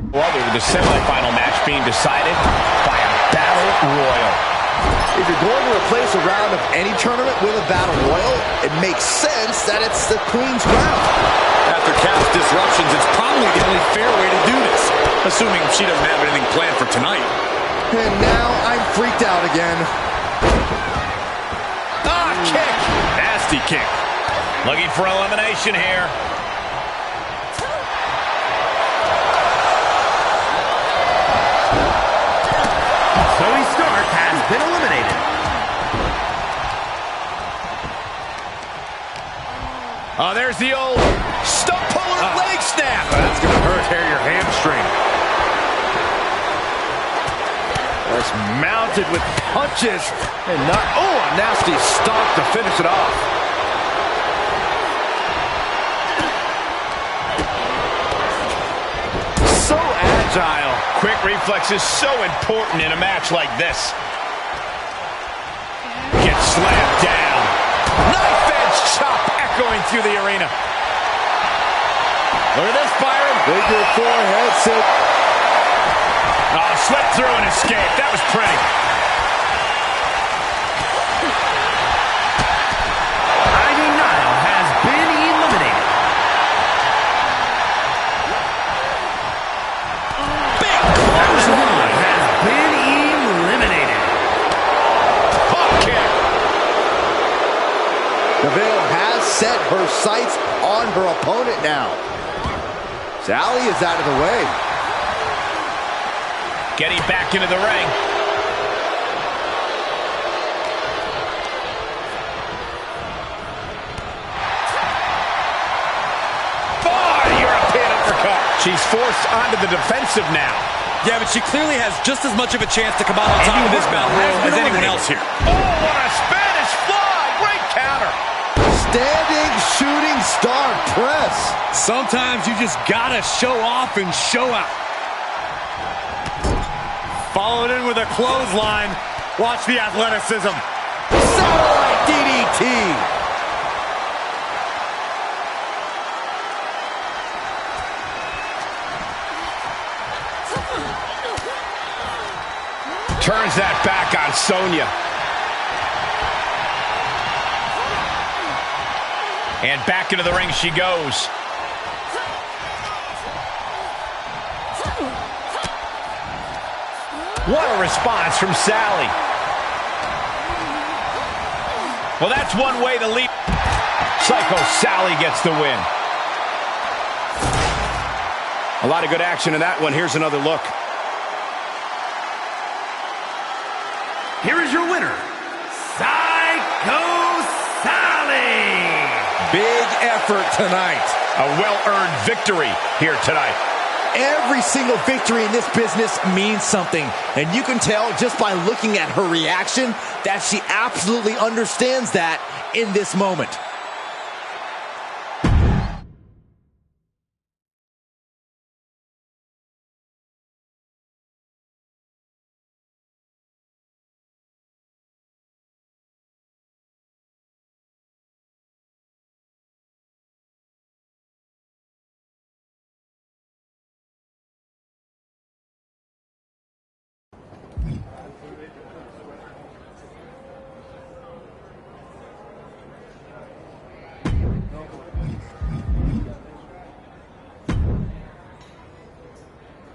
Brother, the semifinal match being decided by a battle royal. If you're going to replace a round of any tournament with a battle royal, it makes sense that it's the Queen's round. After Cap's disruptions, it's probably the only fair way to do this, assuming she doesn't have anything planned for tonight. And now I'm freaked out again. Ah, kick! Nasty kick. Looking for elimination here. Zoe Stark has been eliminated. Oh, there's the old stump puller leg snap. That's going to hurt your hamstring. That's mounted with punches and not. Oh, a nasty stomp to finish it off. So agile. Quick reflex is so important in a match like this. Gets slammed down. Knife edge chop echoing through the arena. Look at this, Byron. Figure four headset. Oh, slipped through and escaped. That was pretty. Ivy Nile has been eliminated. Big One has been eliminated. pop kick. Neville has set her sights on her opponent now. Sally is out of the way. Getting back into the ring. European uppercut. She's forced onto the defensive now. Yeah, but she clearly has just as much of a chance to come out on top of this battle royal as anyone else here. Oh, what a Spanish fly. Great counter. Standing shooting star press. Sometimes you just gotta show off and show out. Followed in with a clothesline. Watch the athleticism. Satellite DDT. Turns that back on Sonya. And back into the ring she goes. What a response from Sally. Well, that's one way to lead. Psycho Sally gets the win. A lot of good action in that one. Here's another look. Here is your winner, Psycho Sally. Big effort tonight. A well-earned victory here tonight. Every single victory in this business means something. And you can tell just by looking at her reaction that she absolutely understands that in this moment.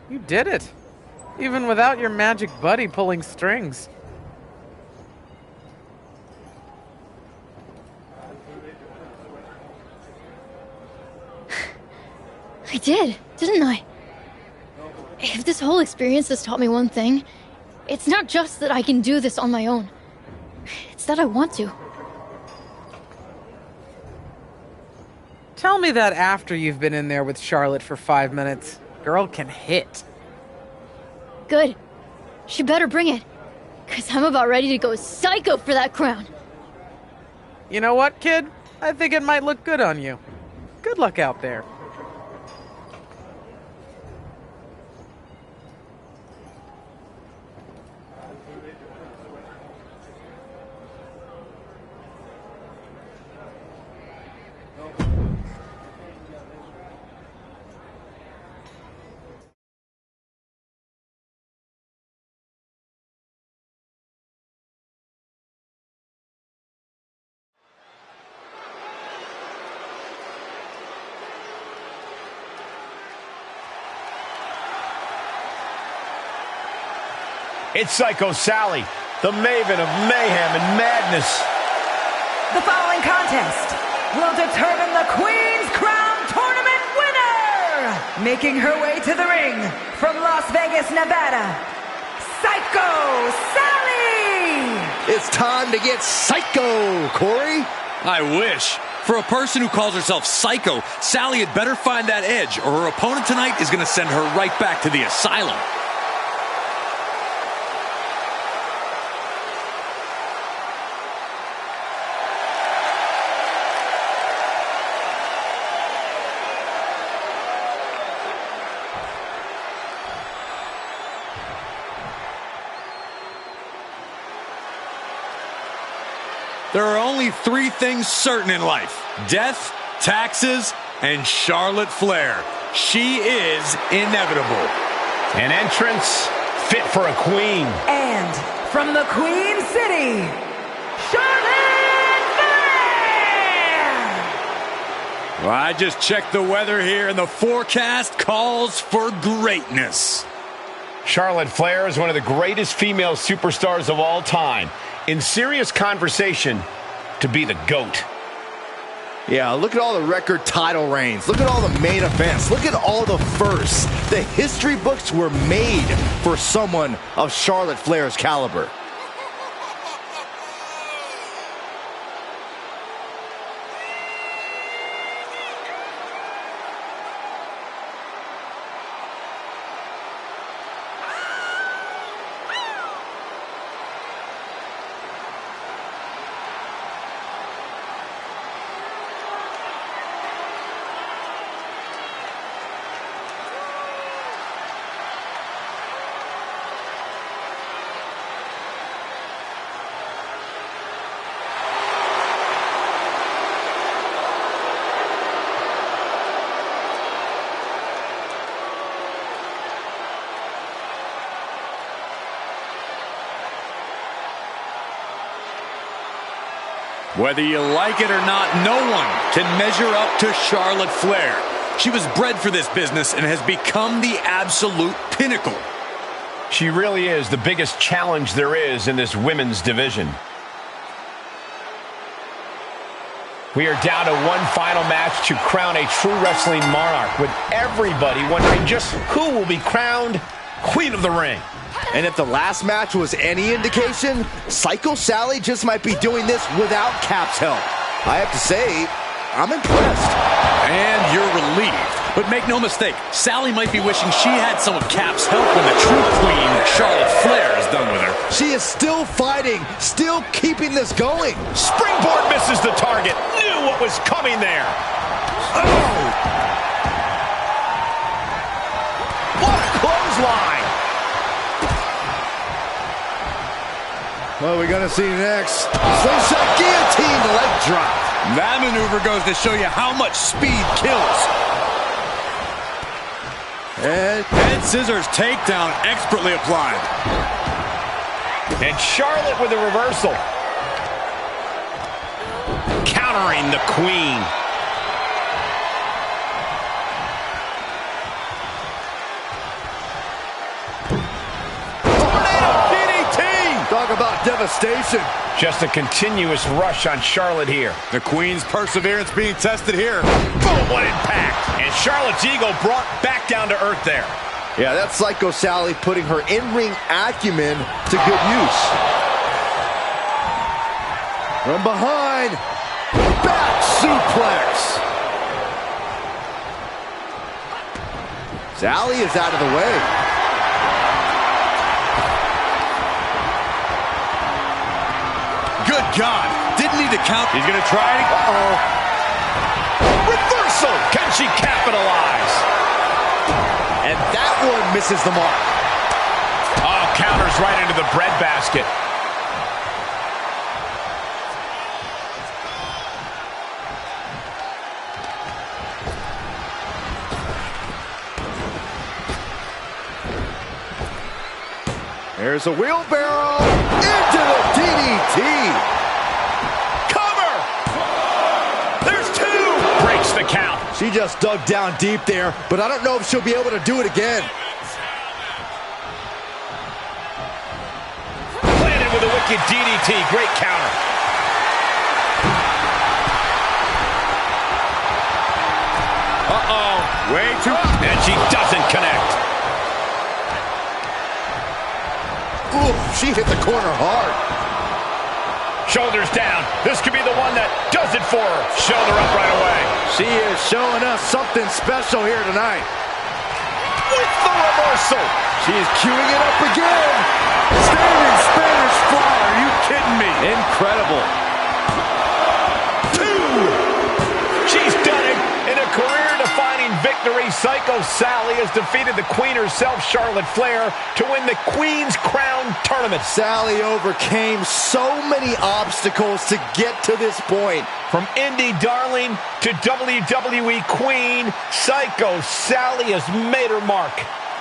You did it, even without your magic buddy pulling strings. I did, didn't I? If this whole experience has taught me one thing, it's not just that I can do this on my own. It's that I want to. Tell me that after you've been in there with Charlotte for 5 minutes. Girl can hit. Good. She better bring it. 'Cause I'm about ready to go psycho for that crown. You know what, kid? I think it might look good on you. Good luck out there. It's Psycho Sally, the maven of mayhem and madness. The following contest will determine the Queen's Crown Tournament winner! Making her way to the ring from Las Vegas, Nevada, Psycho Sally! It's time to get psycho, Corey. I wish. For a person who calls herself Psycho, Sally had better find that edge, or her opponent tonight is going to send her right back to the asylum. There are only three things certain in life: death, taxes, and Charlotte Flair. She is inevitable. An entrance fit for a queen. And from the Queen City, Charlotte Flair! Well, I just checked the weather here, and the forecast calls for greatness. Charlotte Flair is one of the greatest female superstars of all time. In serious conversation to be the GOAT. Yeah, look at all the record title reigns. Look at all the main events. Look at all the firsts. The history books were made for someone of Charlotte Flair's caliber. Whether you like it or not, no one can measure up to Charlotte Flair. She was bred for this business and has become the absolute pinnacle. She really is the biggest challenge there is in this women's division. We are down to one final match to crown a true wrestling monarch, with everybody wondering just who will be crowned Queen of the Ring. And if the last match was any indication, Psycho Sally just might be doing this without Cap's help. I have to say, I'm impressed. And you're relieved. But make no mistake, Sally might be wishing she had some of Cap's help when the true queen, Charlotte Flair, is done with her. She is still fighting, still keeping this going. Springboard misses the target. Knew what was coming there. Oh! What a clothesline. What are we gonna see next? Slingshot guillotine, leg drop. That maneuver goes to show you how much speed kills. And Head scissors takedown expertly applied. And Charlotte with a reversal. Countering the queen. talk about devastation. Just a continuous rush on Charlotte here. The Queen's perseverance being tested here. Boom, what impact. And Charlotte's ego brought back down to earth there. Yeah, that's Psycho Sally putting her in-ring acumen to good use. From behind, back suplex. Sally is out of the way. Good God, didn't need to count. He's going to try it. Uh-oh. Reversal. Can she capitalize? And that one misses the mark. Oh, counters right into the breadbasket. There's a wheelbarrow into the DDT. Cover! There's two! Breaks the count. She just dug down deep there, but I don't know if she'll be able to do it again. the wicked DDT. Great counter. Uh-oh. Way too... And she doesn't connect. Ooh, she hit the corner hard. Shoulders down. This could be the one that does it for her. Shoulder up right away. She is showing us something special here tonight. With the reversal. She's queuing it up again. Standing Spanish fly. Are you kidding me? Incredible. 2. She's done it. In a career-defining victory, Psycho Sally has defeated the Queen herself, Charlotte Flair, to win the Queen's Crown Tournament. Sally overcame so many obstacles to get to this point. From indie darling to WWE Queen, Psycho Sally has made her mark.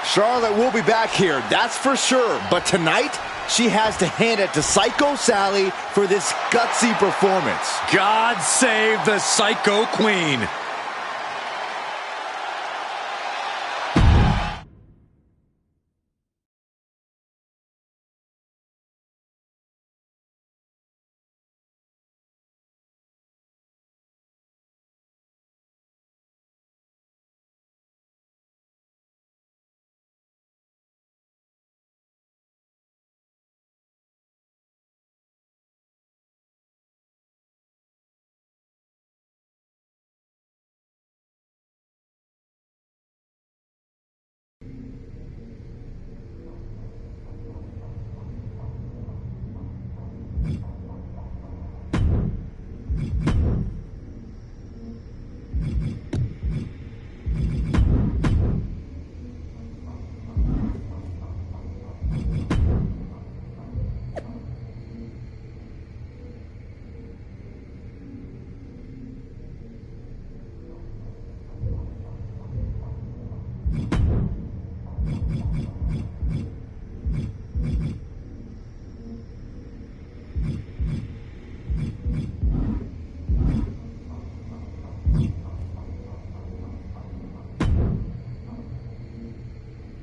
Charlotte will be back here, that's for sure. But tonight, she has to hand it to Psycho Sally for this gutsy performance. God save the Psycho Queen.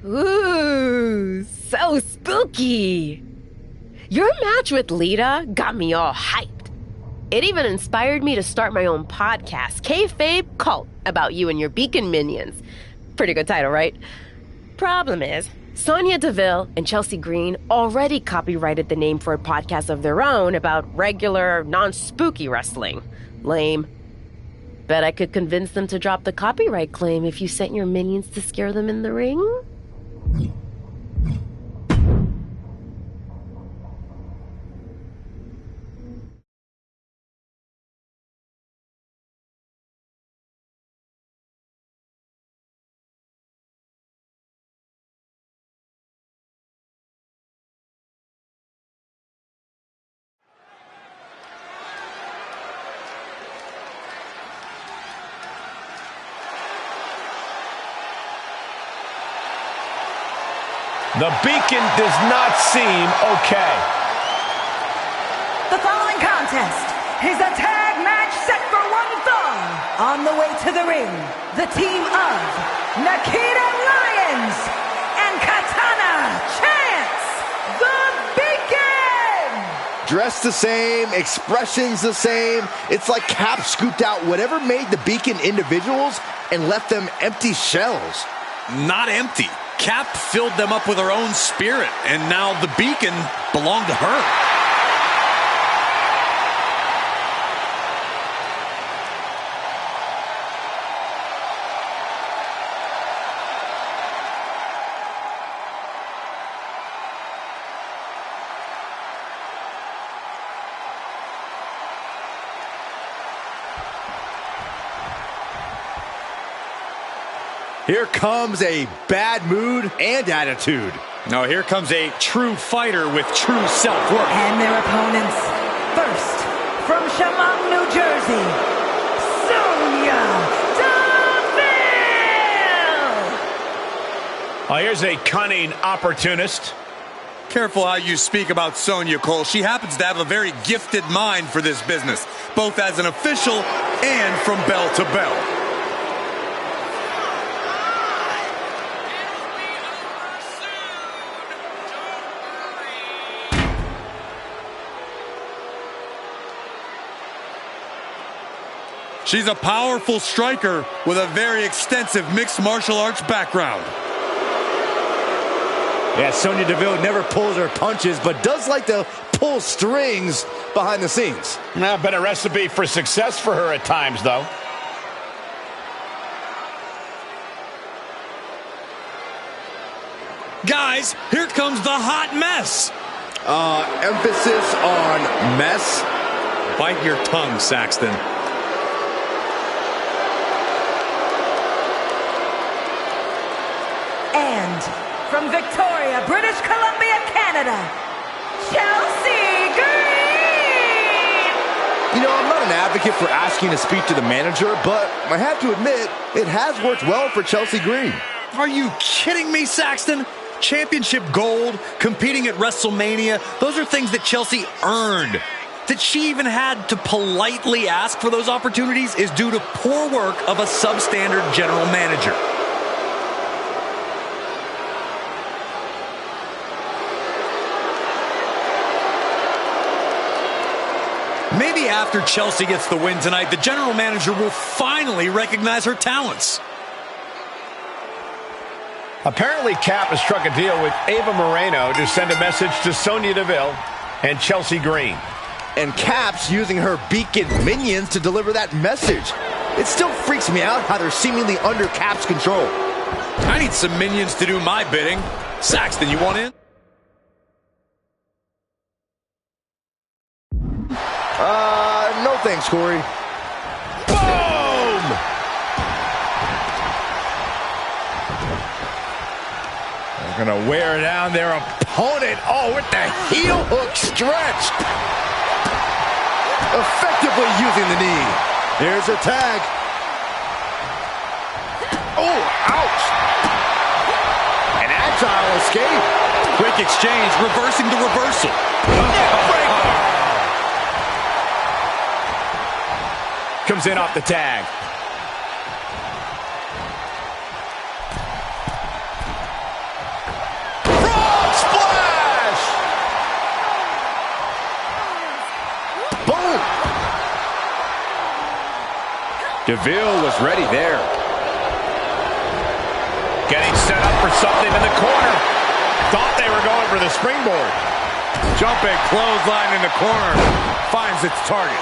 Ooh, so spooky. Your match with Leyenda got me all hyped. It even inspired me to start my own podcast, Kayfabe Cult, about you and your beacon minions. Pretty good title, right? Problem is, Sonya Deville and Chelsea Green already copyrighted the name for a podcast of their own about regular, non-spooky wrestling. Lame. Bet I could convince them to drop the copyright claim if you sent your minions to scare them in the ring? The beacon does not seem okay. The following contest is a tag match set for one fall. On the way to the ring, the team of Nikita Lyons and Katana Chance, the Beacon. Dressed the same, expressions the same. It's like Cap scooped out whatever made the Beacon individuals and left them empty shells. Not empty. Cap filled them up with her own spirit, and now the beacon belonged to her. Here comes a bad mood and attitude. Now here comes a true fighter with true self-worth. And their opponents. First, from Chemung, New Jersey, Sonya Deville. Here's a cunning opportunist. Careful how you speak about Sonya, Cole. She happens to have a very gifted mind for this business, both as an official and from bell to bell. She's a powerful striker with a very extensive mixed martial arts background. Yeah, Sonya Deville never pulls her punches, but does like to pull strings behind the scenes. Been a recipe for success for her at times, though. Guys, here comes the hot mess. Emphasis on mess. Bite your tongue, Saxton. And from Victoria, British Columbia, Canada, Chelsea Green! You know, I'm not an advocate for asking to speak to the manager, but I have to admit, it has worked well for Chelsea Green. Are you kidding me, Saxton? Championship gold, competing at WrestleMania, those are things that Chelsea earned. That she even had to politely ask for those opportunities is due to poor work of a substandard general manager. Maybe after Chelsea gets the win tonight, the general manager will finally recognize her talents. Apparently, Cap has struck a deal with Ava Moreno to send a message to Sonya Deville and Chelsea Green. And Cap's using her beacon minions to deliver that message. It still freaks me out how they're seemingly under Cap's control. I need some minions to do my bidding. Saxton, you want in? No thanks, Corey. Boom! They're gonna wear down their opponent. Oh, with the heel hook stretch. Effectively using the knee. Here's a tag. Oh, ouch. An agile escape. Quick exchange, reversing the reversal. Comes in off the tag. Frog splash! Boom! Deville was ready there. Getting set up for something in the corner. Thought they were going for the springboard. Jumping clothesline in the corner. Finds its target.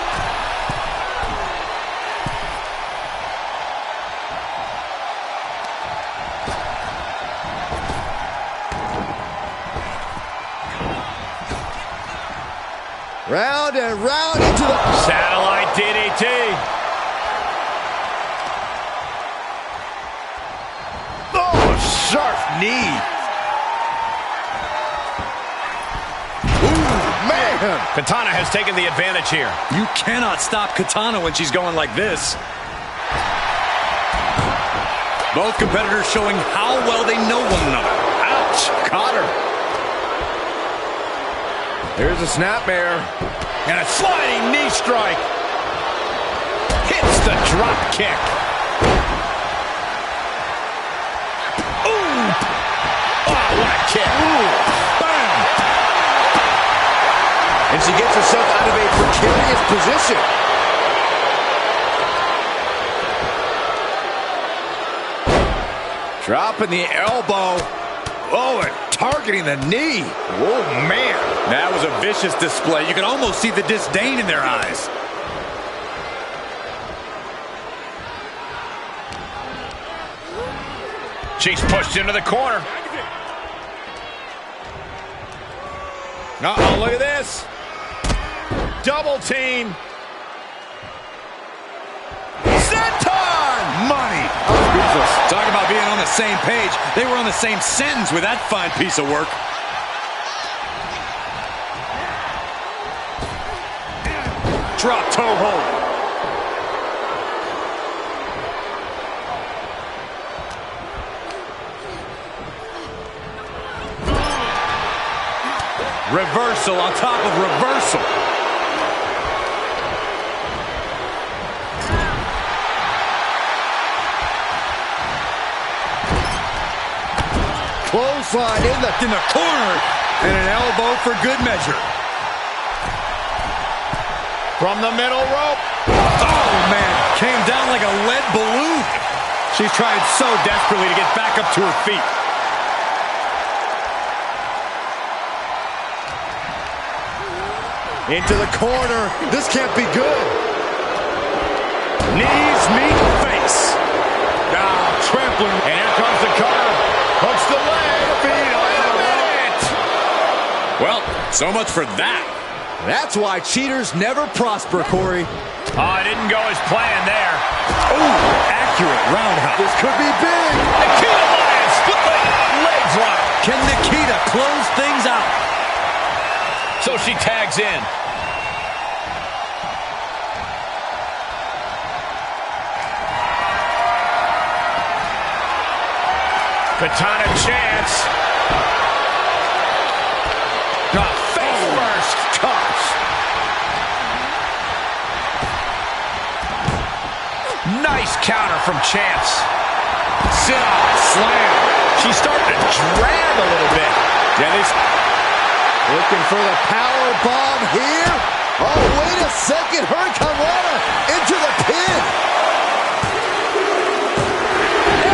Round and round into the... Satellite DDT. Oh, sharp knee. Ooh, man. Katana has taken the advantage here. You cannot stop Katana when she's going like this. Both competitors showing how well they know one another. Ouch, caught her. Here's a snapmare. And a sliding knee strike. Hits the drop kick. Ooh. Oh, what a kick. Ooh. Bam. And she gets herself out of a precarious position. Dropping the elbow. Oh, and targeting the knee. Oh, man. That was a vicious display. You can almost see the disdain in their eyes. She's pushed into the corner. Uh-oh, look at this. Double team. Senton! Money. Talk about being on the same page. They were on the same sentence with that fine piece of work. Drop toe hold. Reversal on top of reversal. Clothesline in the corner, and an elbow for good measure. Oh, From the middle rope. Oh, man. Came down like a lead balloon. She's trying so desperately to get back up to her feet. Into the corner. This can't be good. Knees meet face. Now trampling. And here comes the cover. Hooks the leg. Feet on the minute. Well, so much for that. That's why cheaters never prosper, Corey. Oh, it didn't go as planned there. Oh, accurate roundhouse. This could be big. Nikita Lyons, split leg drop. Can Nikita close things out? So she tags in. Katana chance. Face first. Toss. Nice counter from Chance. Sit-on slam. She's starting to drag a little bit. Dennis looking for the power bomb here. Oh, wait a second. Hurricane Rana into the pin.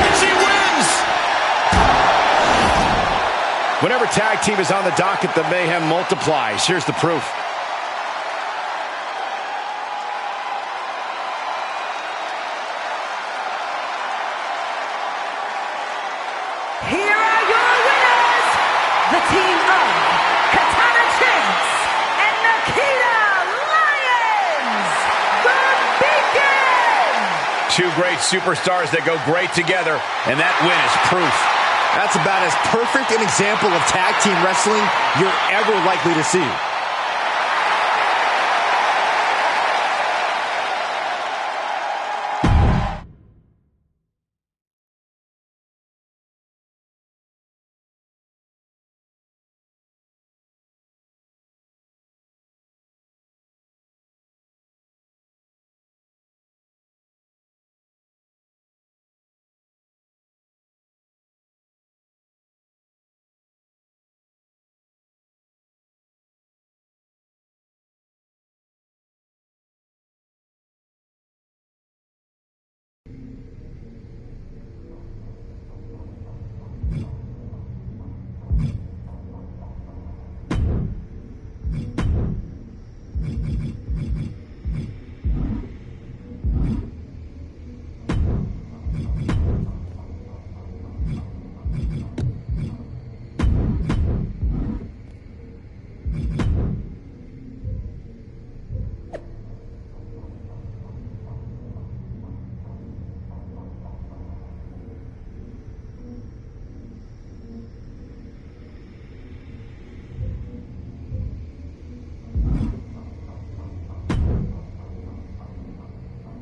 And she wins. Whenever tag team is on the docket, the mayhem multiplies. Here's the proof. Here are your winners, the team of Katana Chance and Nikita Lyons, the Beacon! Two great superstars that go great together, and that win is proof. That's about as perfect an example of tag team wrestling you're ever likely to see.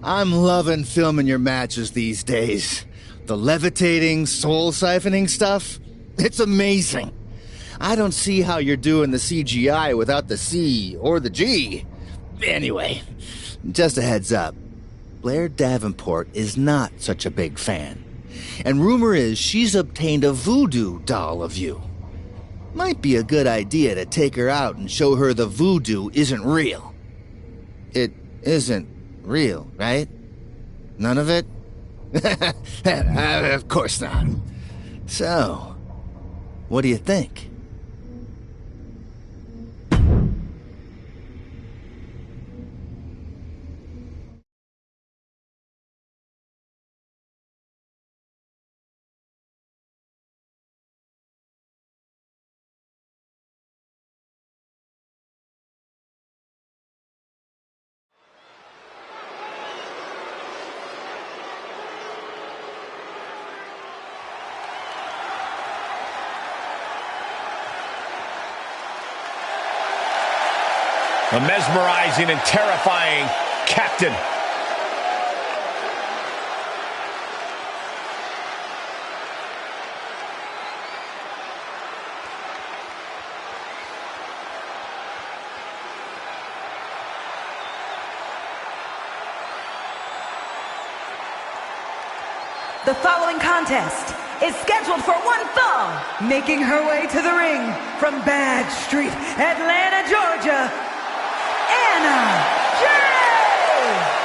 I'm loving filming your matches these days. The levitating, soul-siphoning stuff, it's amazing. I don't see how you're doing the CGI without the C or the G. Anyway, just a heads up. Blair Davenport is not such a big fan. And rumor is she's obtained a voodoo doll of you. Might be a good idea to take her out and show her the voodoo isn't real. It isn't real, right? None of it? Of course not. So, what do you think? A mesmerizing and terrifying captain. The following contest is scheduled for one fall, making her way to the ring from Bad Street, Atlanta, Georgia, Anna Jay.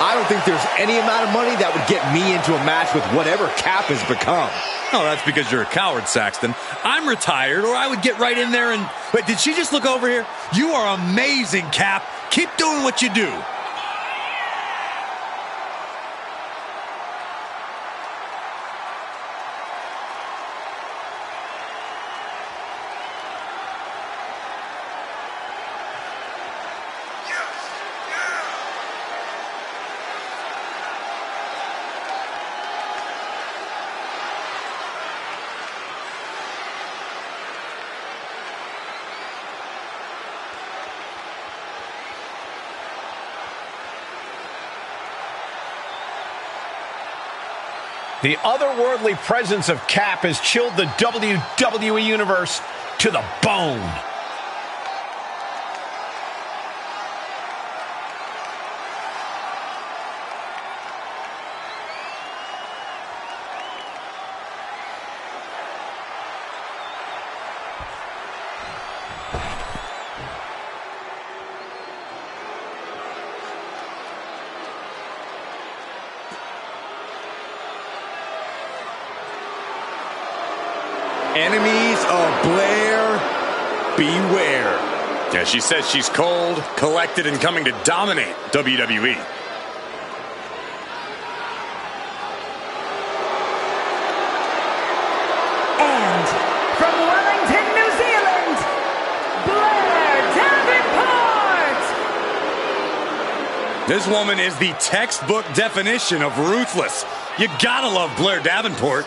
I don't think there's any amount of money that would get me into a match with whatever Cap has become. Oh, that's because you're a coward, Saxton. I'm retired, or I would get right in there and... Wait, did she just look over here? You are amazing, Cap. Keep doing what you do. The otherworldly presence of Cap has chilled the WWE Universe to the bone. Enemies of Blair, beware. Yeah, she says she's cold, collected, and coming to dominate WWE. And from Wellington, New Zealand, Blair Davenport! This woman is the textbook definition of ruthless. You gotta love Blair Davenport.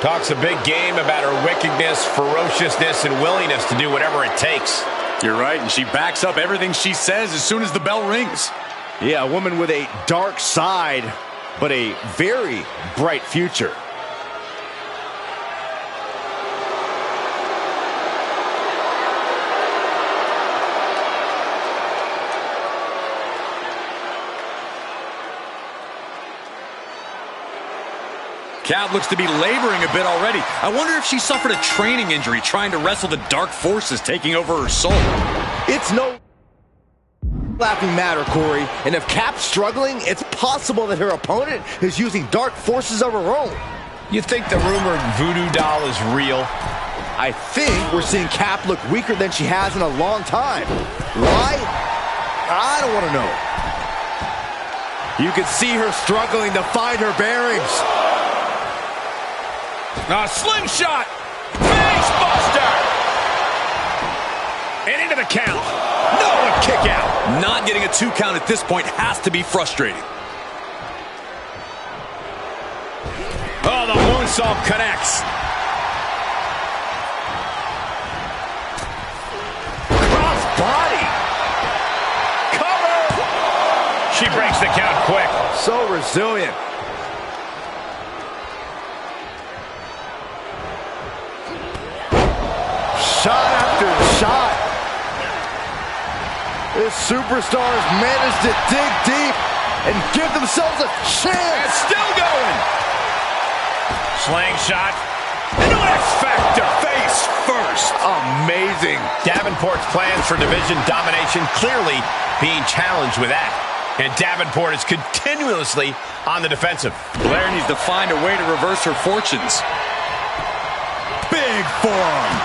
Talks a big game about her wickedness, ferociousness, and willingness to do whatever it takes. You're right, and she backs up everything she says as soon as the bell rings. Yeah, a woman with a dark side, but a very bright future. Cap looks to be laboring a bit already. I wonder if she suffered a training injury trying to wrestle the dark forces taking over her soul. It's no laughing matter, Corey. And if Cap's struggling, it's possible that her opponent is using dark forces of her own. You think the rumored voodoo doll is real? I think we're seeing Cap look weaker than she has in a long time. Why? I don't want to know. You can see her struggling to find her bearings. A slingshot! Face buster! And into the count. No, a kick out. Not getting a 2 count at this point has to be frustrating. Oh, the moonsault connects. Cross body. Cover! She breaks the count quick. So resilient. Shot after shot. This superstar has managed to dig deep and give themselves a chance. It's still going. Slingshot. Into an X-Factor. Face first. Amazing. Davenport's plans for division domination clearly being challenged with that. And Davenport is continuously on the defensive. Blair needs to find a way to reverse her fortunes. Big forearm.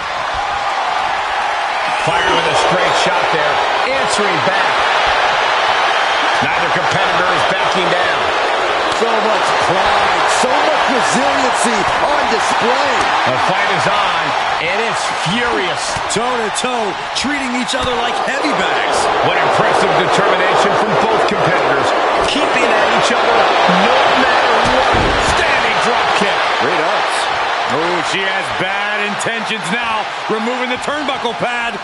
Fired with a straight shot there, answering back. Neither competitor is backing down. So much pride, so much resiliency on display. The fight is on, and it's furious. Toe-to-toe, treating each other like heavy bags. What impressive determination from both competitors, keeping at each other no matter what. Standing drop kick. Great ups. Oh, she has bad intentions now, removing the turnbuckle pad.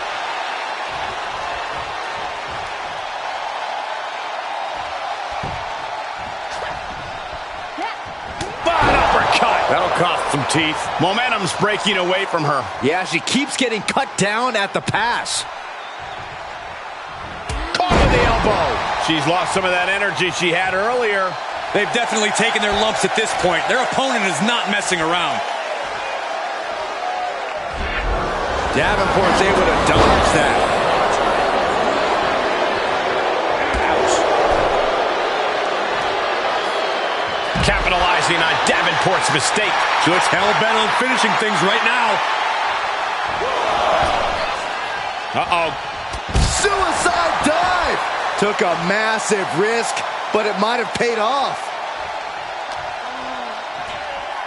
Bad uppercut. That'll cost some teeth. Momentum's breaking away from her. Yeah, she keeps getting cut down at the pass. Caught with the elbow. She's lost some of that energy she had earlier. They've definitely taken their lumps at this point. Their opponent is not messing around. Davenport's able to dodge that. Capitalizing on Davenport's mistake. She looks hell-bent on finishing things right now. Uh-oh. Suicide dive! Took a massive risk, but it might have paid off.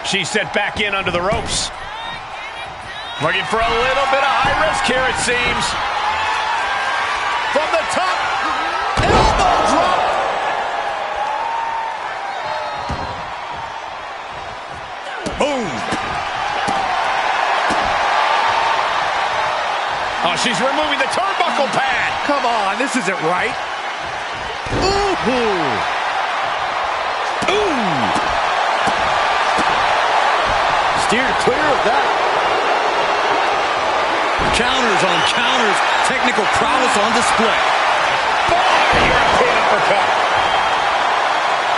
She's sent back in under the ropes. Looking for a little bit of high risk here, it seems. From the top. Elbow drop. Boom. Oh, she's removing the turnbuckle pad. Come on, this isn't right. Ooh. Ooh. Steered clear of that. Counters on counters. Technical prowess on display. European uppercut.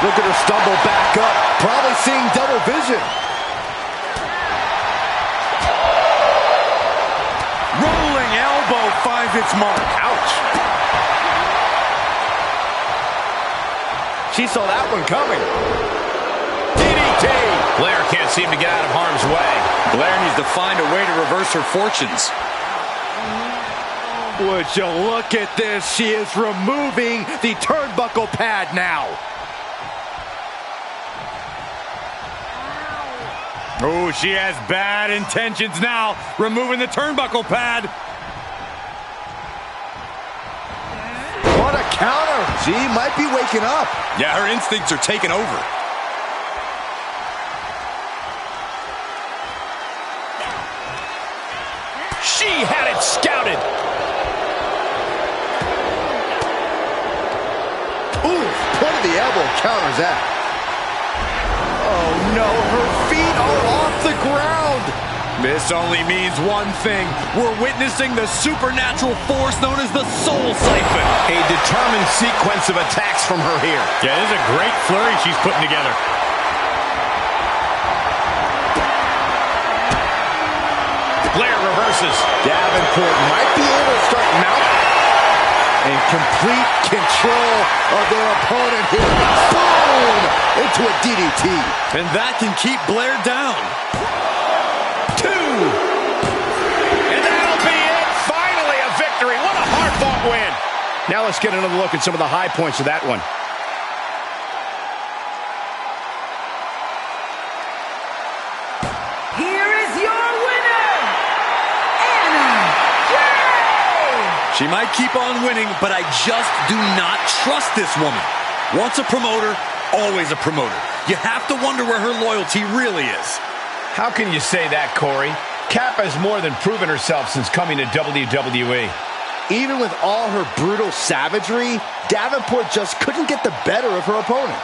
Look at her stumble back up. Probably seeing double vision. Rolling elbow finds its mark. Ouch. She saw that one coming. DDT. Blair can't seem to get out of harm's way. Blair needs to find a way to reverse her fortunes. Would you look at this? She is removing the turnbuckle pad now. Oh, she has bad intentions now. Removing the turnbuckle pad. What a counter. She might be waking up. Yeah, her instincts are taking over. She had it scouted. Ooh, point of the elbow counters that. Oh no, her feet are off the ground. This only means one thing. We're witnessing the supernatural force known as the Soul Siphon. A determined sequence of attacks from her here. Yeah, this is a great flurry she's putting together. Blair reverses. Davenport might be able to start mounting. In complete control of their opponent here. Boom! Into a DDT. And that can keep Blair down. 2. And that'll be it. Finally a victory. What a hard-fought win. Now let's get another look at some of the high points of that one. Here is your winner, Anna Jay! She might keep on winning, but I just do not trust this woman. Once a promoter, always a promoter. You have to wonder where her loyalty really is. How can you say that, Corey? Kappa has more than proven herself since coming to WWE. Even with all her brutal savagery, Davenport just couldn't get the better of her opponent.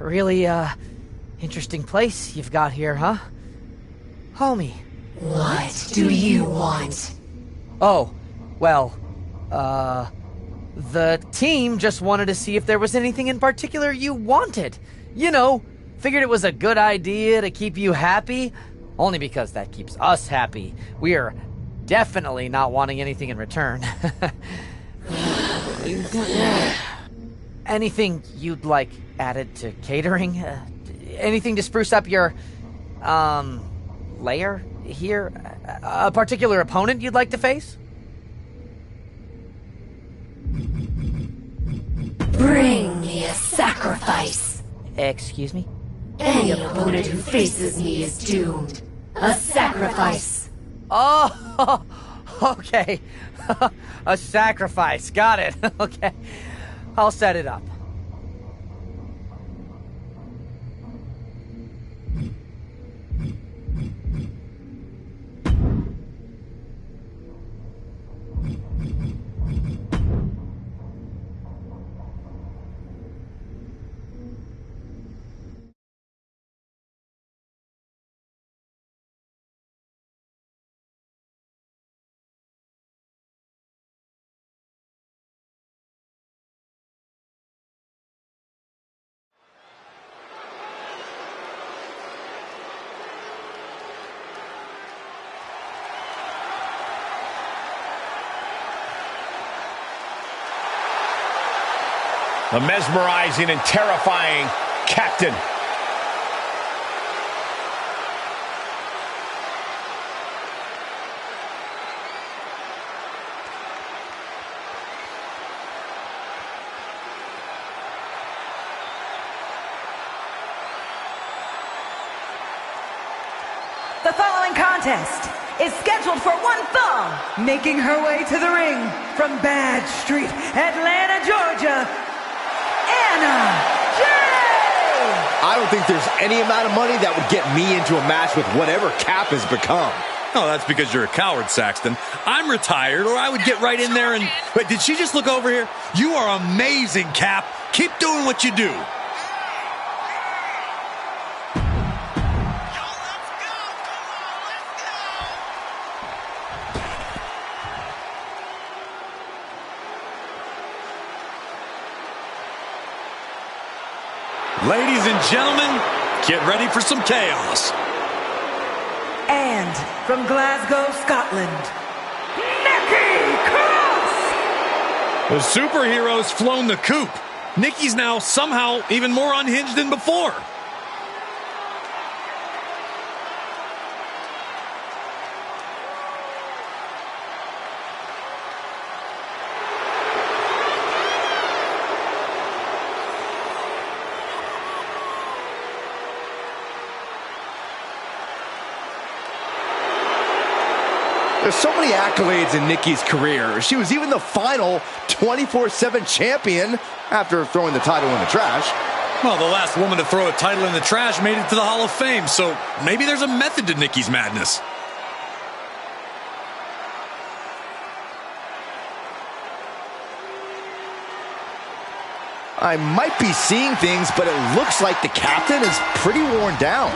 Really, interesting place you've got here, huh? Homie. What do you want? Oh, well, the team just wanted to see if there was anything in particular you wanted. You know, figured it was a good idea to keep you happy, only because that keeps us happy. We are definitely not wanting anything in return. Anything you'd like added to catering? Anything to spruce up your, lair here? A particular opponent you'd like to face? Bring me a sacrifice. Excuse me? Any opponent who faces me is doomed. A sacrifice. Oh, okay. A sacrifice. Got it. Okay. I'll set it up. The mesmerizing and terrifying captain. The following contest is scheduled for one fall, making her way to the ring from Bad Street, Atlanta, Georgia, Anna Jay! I don't think there's any amount of money that would get me into a match with whatever Cap has become. Oh, that's because you're a coward, Saxton. I'm retired, or I would get right in there and... Wait, did she just look over here? You are amazing, Cap. Keep doing what you do. Ladies and gentlemen, get ready for some chaos. And from Glasgow, Scotland, Nikki Cross! The superhero's flown the coop. Nikki's now somehow even more unhinged than before. There's so many accolades in Nikki's career. She was even the final 24/7 champion after throwing the title in the trash. Well, the last woman to throw a title in the trash made it to the Hall of Fame, so maybe there's a method to Nikki's madness. I might be seeing things, but it looks like the captain is pretty worn down.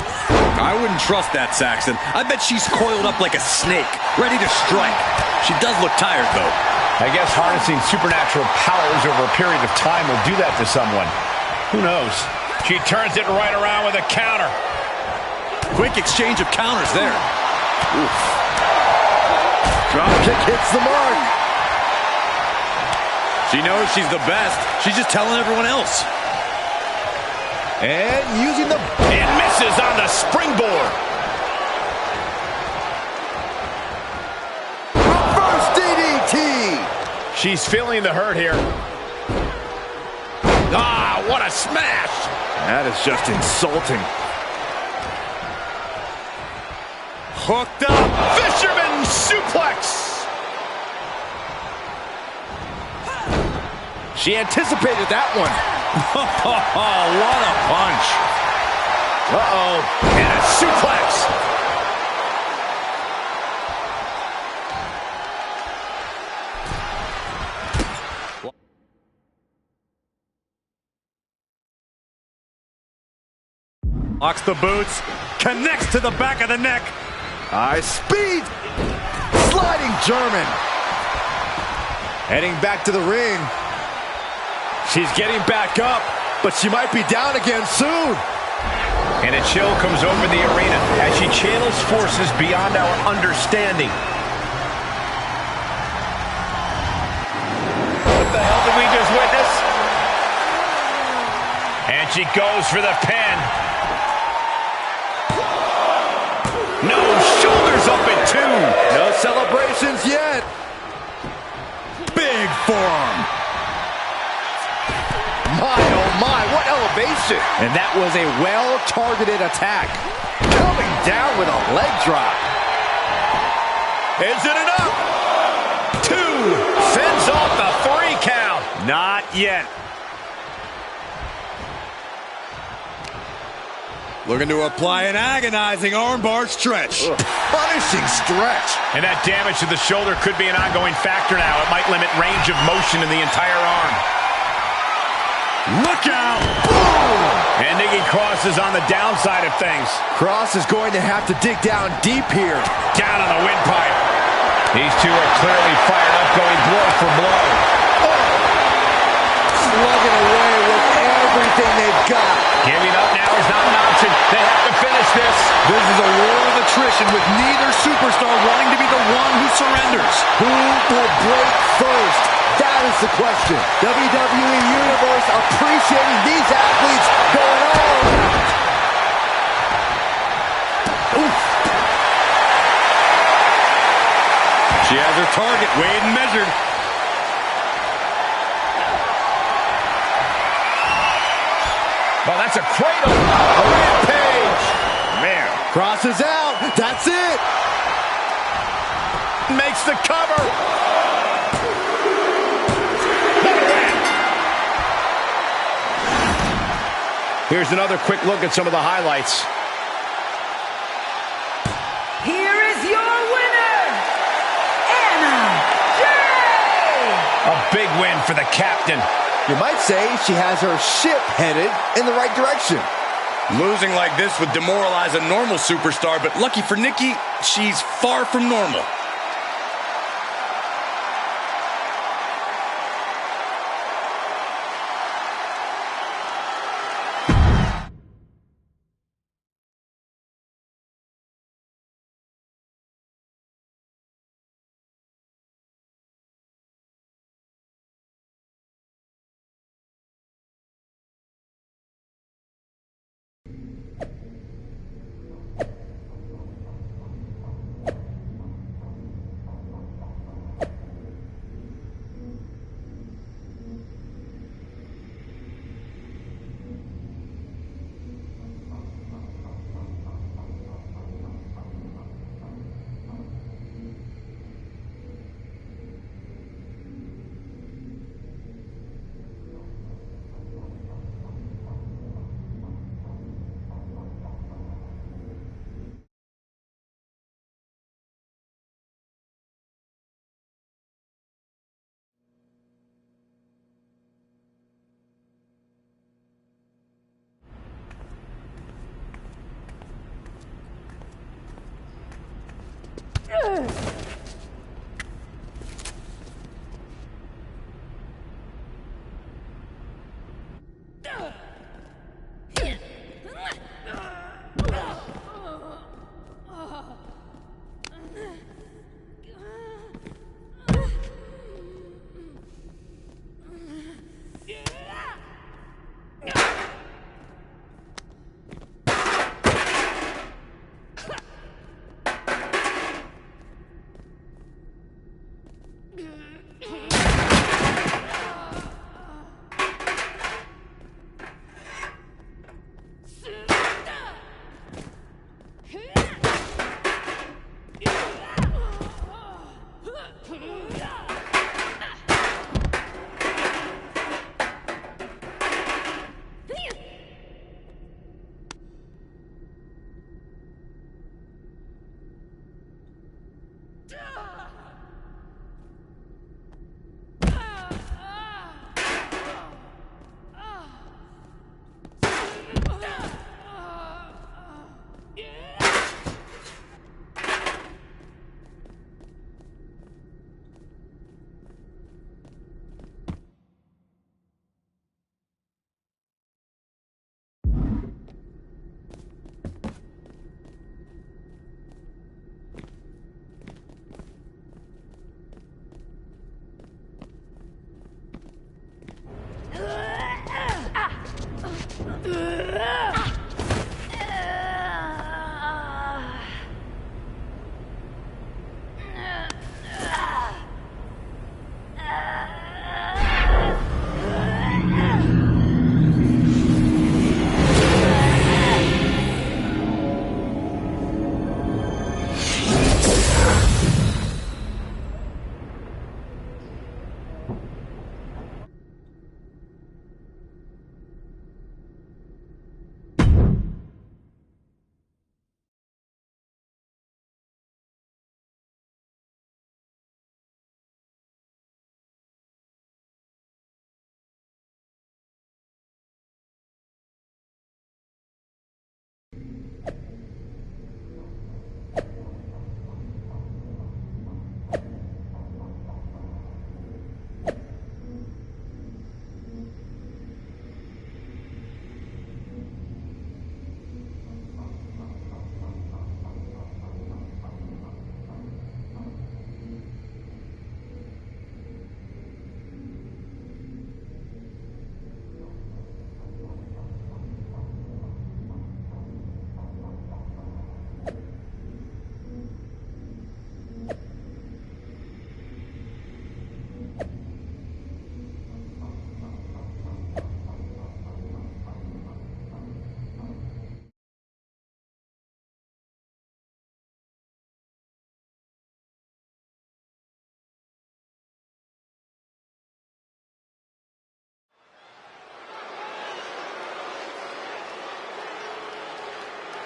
I wouldn't trust that, Saxton. I bet she's coiled up like a snake, ready to strike. She does look tired, though. I guess harnessing supernatural powers over a period of time will do that to someone. Who knows? She turns it right around with a counter. Quick exchange of counters there. Oof. Drop kick hits the mark. She knows she's the best. She's just telling everyone else. And using the... And misses on the springboard. Reverse DDT. She's feeling the hurt here. Ah, what a smash. That is just insulting. Hooked up. Fisherman suplex. She anticipated that one. What a punch. Uh-oh. And a suplex. Locks the boots, connects to the back of the neck. High speed. Sliding German. Heading back to the ring. She's getting back up, but she might be down again soon. And a chill comes over the arena as she channels forces beyond our understanding. What the hell did we just witness? And she goes for the pin. No, shoulders up at 2. No celebrations yet. Big forearm. My, oh my, what elevation. And that was a well-targeted attack. Coming down with a leg drop. Is it enough? 2. Fends off the 3 count. Not yet. Looking to apply an agonizing armbar stretch. Punishing stretch. And that damage to the shoulder could be an ongoing factor now. It might limit range of motion in the entire arm. Look out! Boom! And Nikki Cross is on the downside of things. Cross is going to have to dig down deep here. Down on the windpipe. These two are clearly fired up, going blow for blow. Slugging away with everything they've got. Giving up now is not an option. They have to finish this. This is a war of attrition with neither superstar wanting to be the one who surrenders. Who will break first? That is the question. WWE Universe appreciating these athletes going all out. Oof. She has her target weighed and measured. Well, that's a cradle. A rampage. Man. Cross is out. That's it. Makes the cover. Here's another quick look at some of the highlights. Here is your winner, Anna Jay! A big win for the captain. You might say she has her ship headed in the right direction. Losing like this would demoralize a normal superstar, but lucky for Nikki, she's far from normal.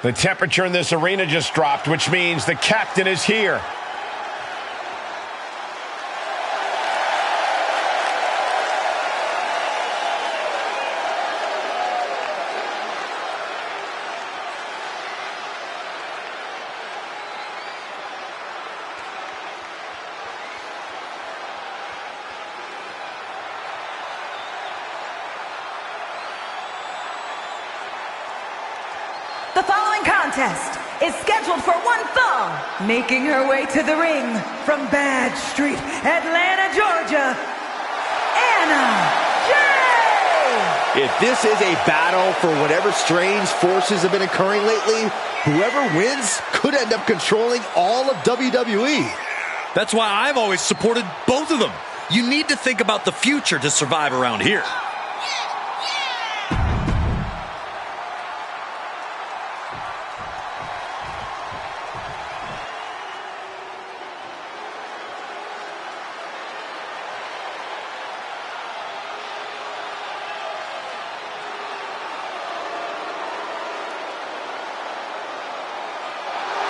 The temperature in this arena just dropped, which means the captain is here. The following contest is scheduled for one fall. Making her way to the ring from Bad Street, Atlanta, Georgia, Anna Jay! If this is a battle for whatever strange forces have been occurring lately, whoever wins could end up controlling all of WWE. That's why I've always supported both of them. You need to think about the future to survive around here.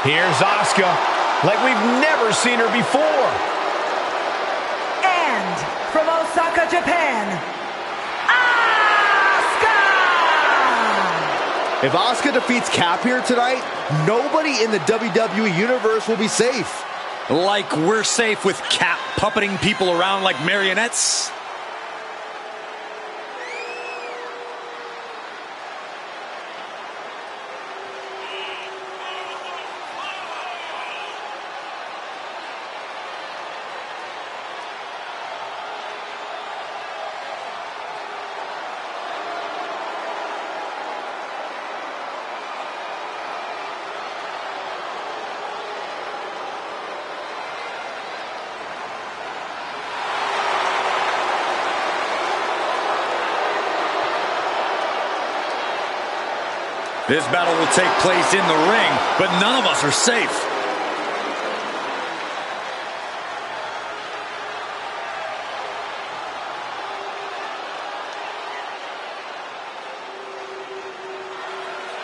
Here's Asuka, like we've never seen her before. And from Osaka, Japan, Asuka! If Asuka defeats Cap here tonight, nobody in the WWE Universe will be safe. Like we're safe with Cap puppeting people around like marionettes? This battle will take place in the ring, but none of us are safe.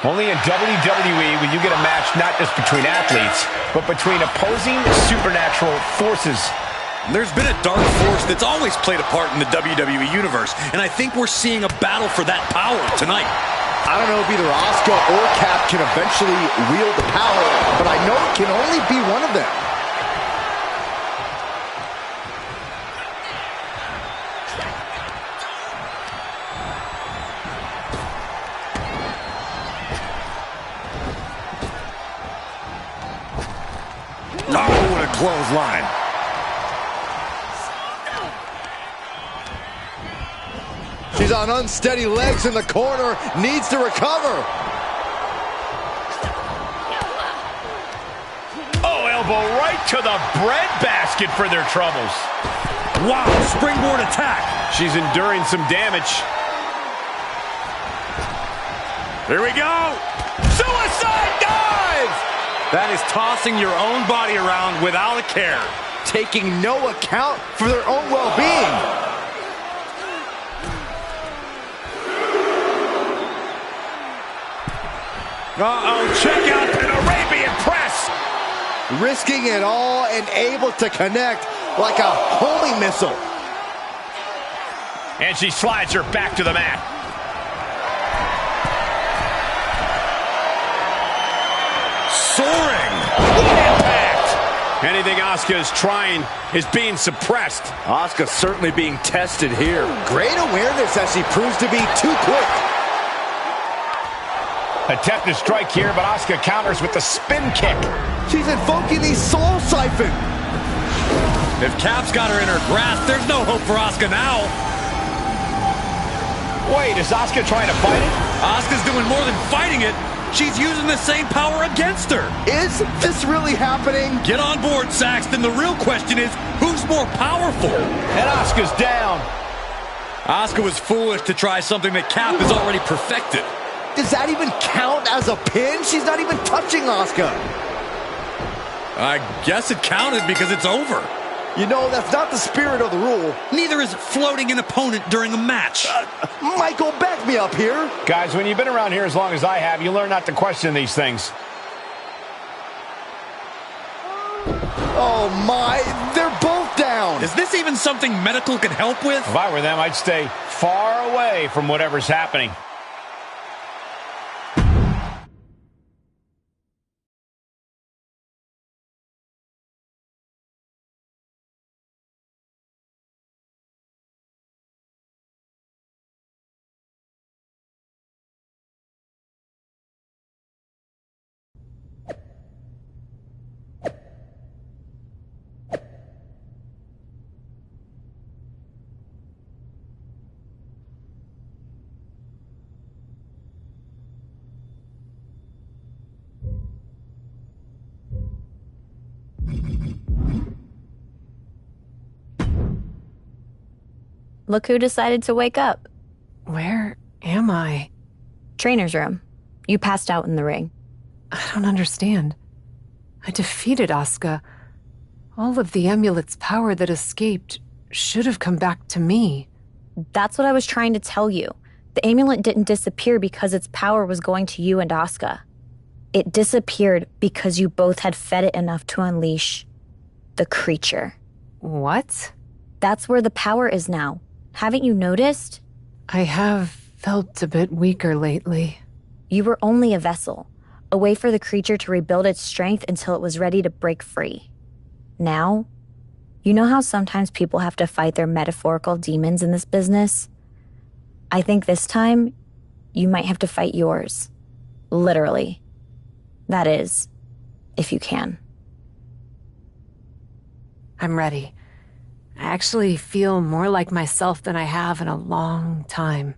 Only in WWE will you get a match not just between athletes, but between opposing supernatural forces. There's been a dark force that's always played a part in the WWE Universe, and I think we're seeing a battle for that power tonight. I don't know if either Asuka or Cap can eventually wield the power, but I know it can only be one of them. Oh, what a clothesline. She's on unsteady legs in the corner, needs to recover. Oh, elbow right to the breadbasket for their troubles. Wow, springboard attack. She's enduring some damage. Here we go. Suicide dive! That is tossing your own body around without a care. Taking no account for their own well-being. Uh-oh, check out an Arabian press. Risking it all and able to connect like a homing missile. And she slides her back to the mat. Soaring. What impact! Anything Asuka is trying is being suppressed. Asuka certainly being tested here. Great awareness as she proves to be too quick. Attempt to strike here, but Asuka counters with the spin kick. She's invoking the soul siphon. If Cap's got her in her grasp, there's no hope for Asuka now. Wait, is Asuka trying to fight it? Asuka's doing more than fighting it. She's using the same power against her. Is this really happening? Get on board, Saxton. The real question is, who's more powerful? And Asuka's down. Asuka was foolish to try something that Cap has already perfected. Does that even count as a pin? She's not even touching Asuka. I guess it counted because it's over. You know, that's not the spirit of the rule. Neither is floating an opponent during a match. Michael, back me up here. Guys, when you've been around here as long as I have, you learn not to question these things. Oh my, they're both down. Is this even something medical can help with? If I were them, I'd stay far away from whatever's happening. Look who decided to wake up. Where am I? Trainer's room. You passed out in the ring. I don't understand. I defeated Asuka. All of the amulet's power that escaped should have come back to me. That's what I was trying to tell you. The amulet didn't disappear because its power was going to you and Asuka. It disappeared because you both had fed it enough to unleash the creature. What? That's where the power is now. Haven't you noticed? I have felt a bit weaker lately. You were only a vessel, a way for the creature to rebuild its strength until it was ready to break free. Now, you know how sometimes people have to fight their metaphorical demons in this business? I think this time, you might have to fight yours. Literally. That is, if you can. I'm ready. I actually feel more like myself than I have in a long time.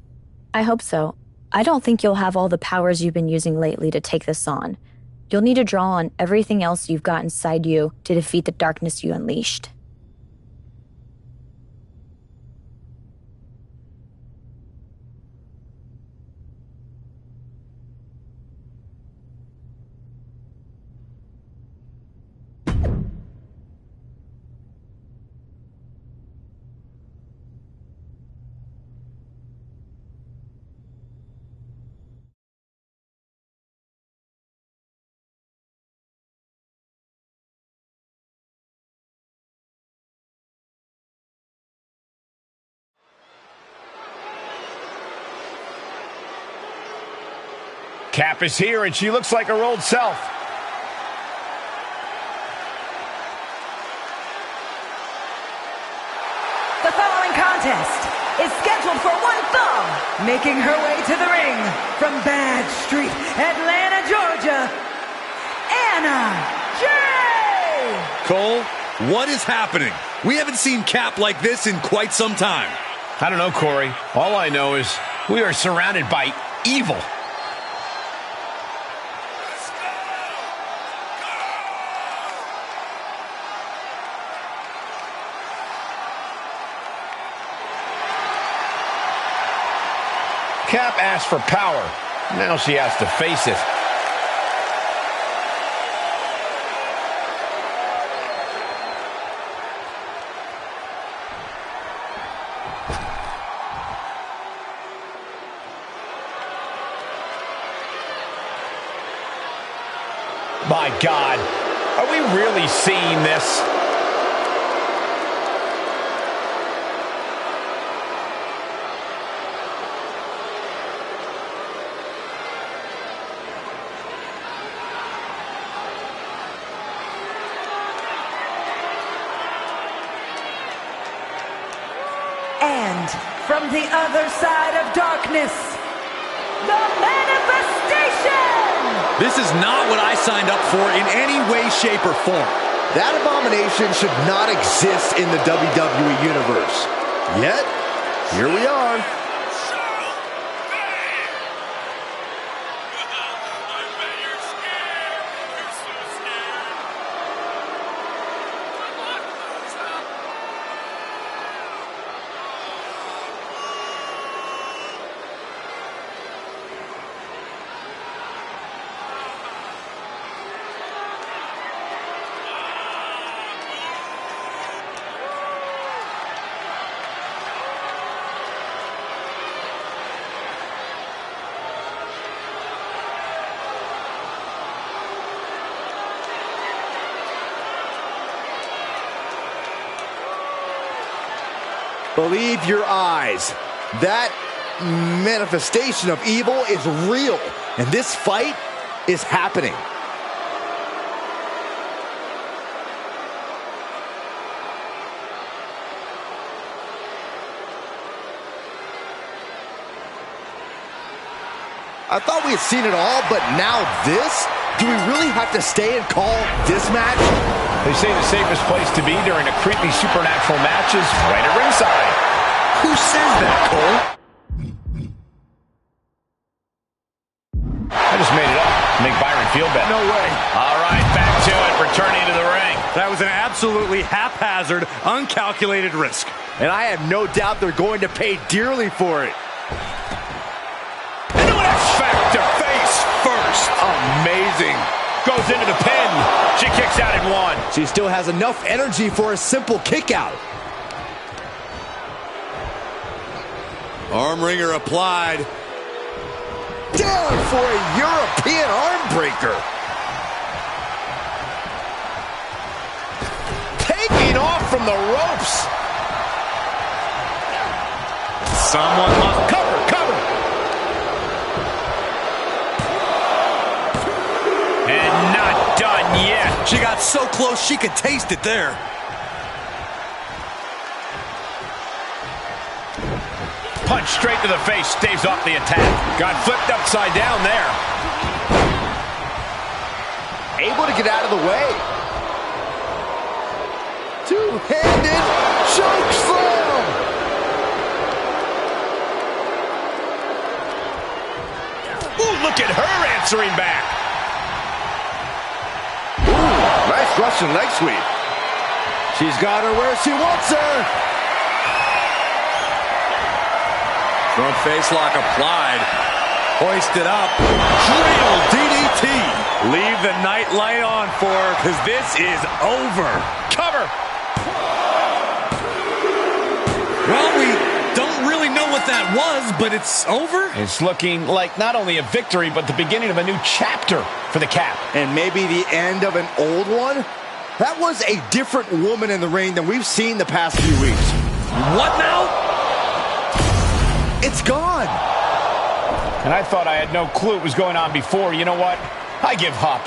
I hope so. I don't think you'll have all the powers you've been using lately to take this on. You'll need to draw on everything else you've got inside you to defeat the darkness you unleashed. Cap is here, and she looks like her old self. The following contest is scheduled for one fall, making her way to the ring from Bad Street, Atlanta, Georgia, Anna Jay! Cole, what is happening? We haven't seen Cap like this in quite some time. I don't know, Corey. All I know is we are surrounded by evil. Cap asked for power. Now she has to face it. My God, are we really seeing this? And from the other side of darkness, the manifestation! This is not what I signed up for in any way, shape, or form. That abomination should not exist in the WWE Universe. Yet, here we are. Believe your eyes. That manifestation of evil is real, and this fight is happening. I thought we had seen it all, but now this? Do we really have to stay and call this match? They say the safest place to be during a creepy supernatural match is right at ringside. Who says that, Cole? I just made it up to make Byron feel better. No way. All right, back to it. Returning to the ring. That was an absolutely haphazard, uncalculated risk. And I have no doubt they're going to pay dearly for it. Into an X-Factor face first. Amazing. Goes into the pin. She kicks out in one. She still has enough energy for a simple kick out. Arm wringer applied. Down for a European arm breaker. Taking off from the ropes. Someone must cover. And not done yet. She got so close she could taste it there. Punch straight to the face, staves off the attack. Got flipped upside down there. Able to get out of the way. Two-handed choke slam. Ooh, look at her answering back. Ooh, nice Russian leg sweep. She's got her where she wants her. Front face lock applied. Hoisted up. Cradle DDT. Leave the night light on for her, because this is over. Cover. Well, we don't really know what that was, but it's over. It's looking like not only a victory, but the beginning of a new chapter for the Cap. And maybe the end of an old one? That was a different woman in the ring than we've seen the past few weeks. What now? It's gone. And I thought I had no clue what was going on before. You know what? I give up.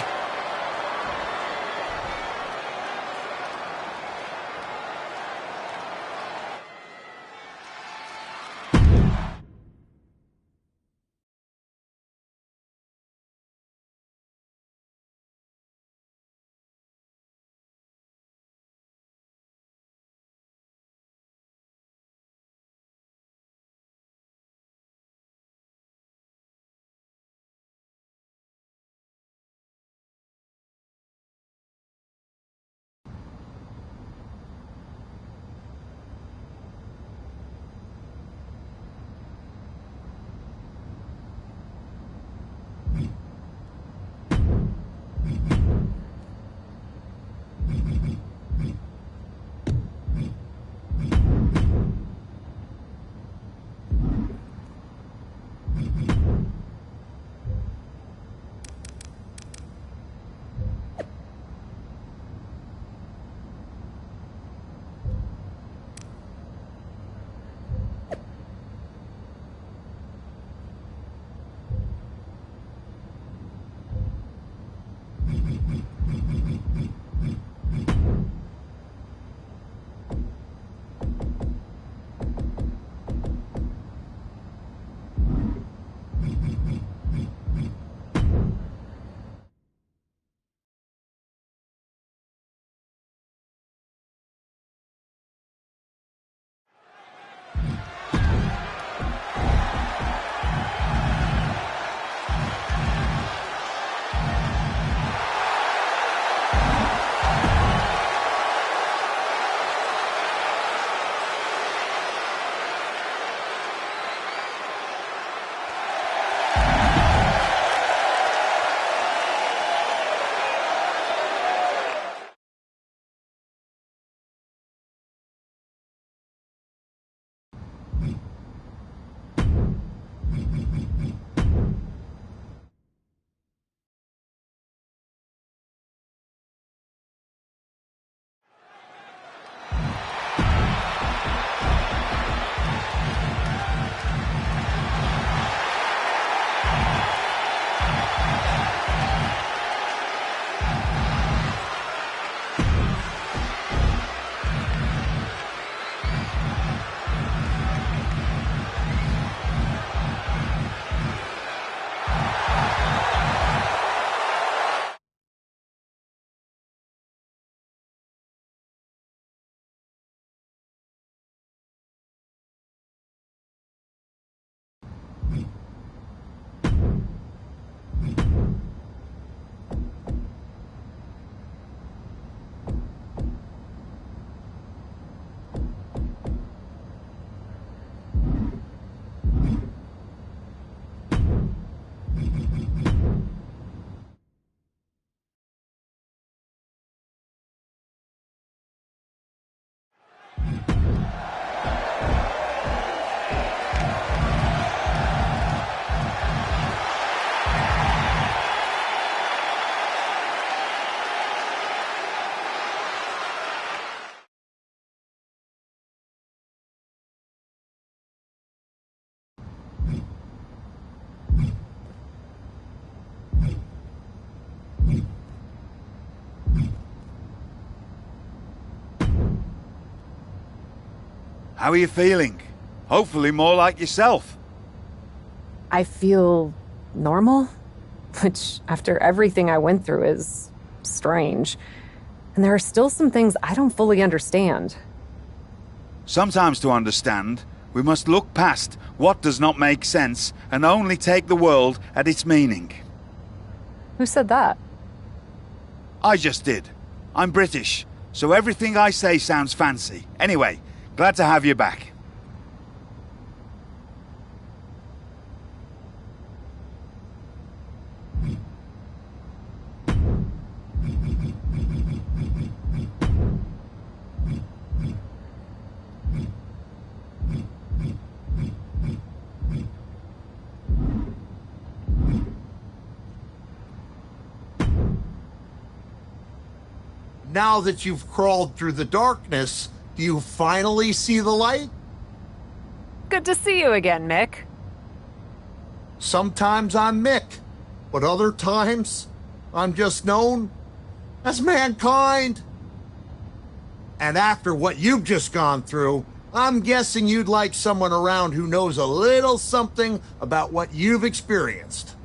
How are you feeling? Hopefully more like yourself. I feel normal, which after everything I went through is strange. And there are still some things I don't fully understand. Sometimes to understand, we must look past what does not make sense and only take the world at its meaning. Who said that? I just did. I'm British, so everything I say sounds fancy. Anyway, glad to have you back. Now that you've crawled through the darkness, do you finally see the light? Good to see you again, Mick. Sometimes I'm Mick, but other times I'm just known as Mankind. And after what you've just gone through, I'm guessing you'd like someone around who knows a little something about what you've experienced.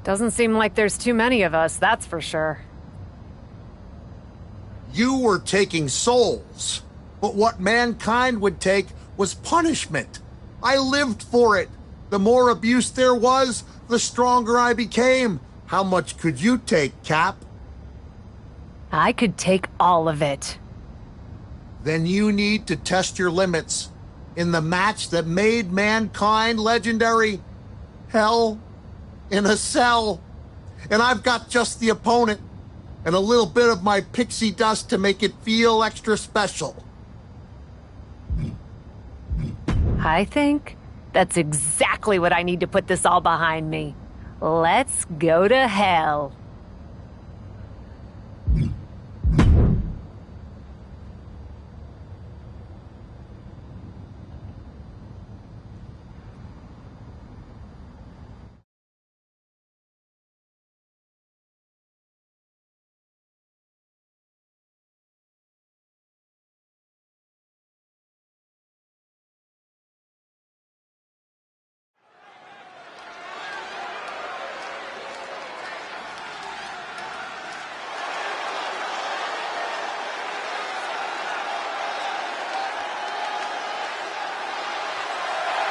Doesn't seem like there's too many of us, that's for sure. You were taking souls, but what Mankind would take was punishment. I lived for it. The more abuse there was, the stronger I became. How much could you take, Cap? I could take all of it. Then you need to test your limits in the match that made Mankind legendary. Hell in a Cell. And I've got just the opponent. And a little bit of my pixie dust to make it feel extra special. I think that's exactly what I need to put this all behind me. Let's go to hell.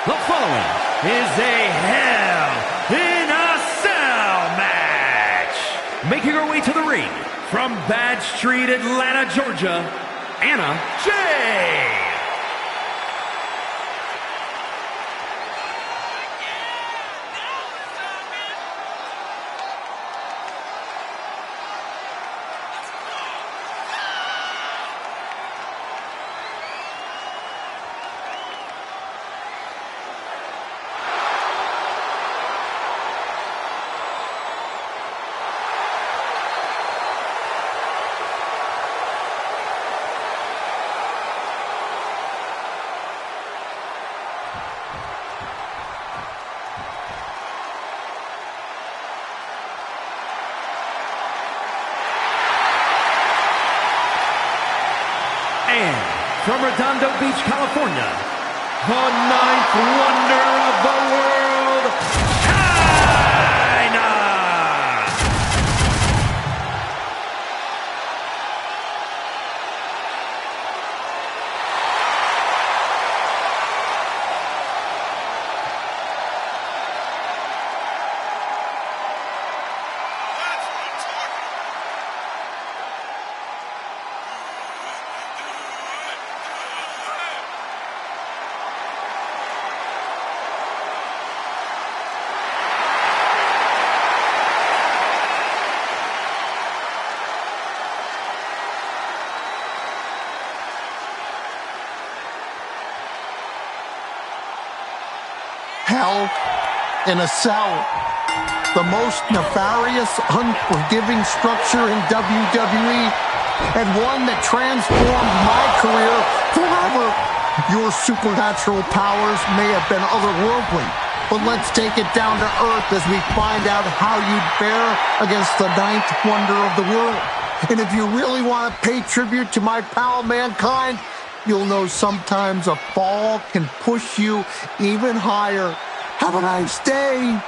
The following is a Hell in a Cell match. Making her way to the ring from Bad Street, Atlanta, Georgia, Anna Jay. From Redondo Beach, California, the ninth wonder of the world, China! Hell in a Cell. The most nefarious, unforgiving structure in WWE, and one that transformed my career forever. Your supernatural powers may have been otherworldly, but let's take it down to earth as we find out how you'd fare against the ninth wonder of the world. And if you really want to pay tribute to my pal Mankind, you'll know sometimes a fall can push you even higher. Have a nice day.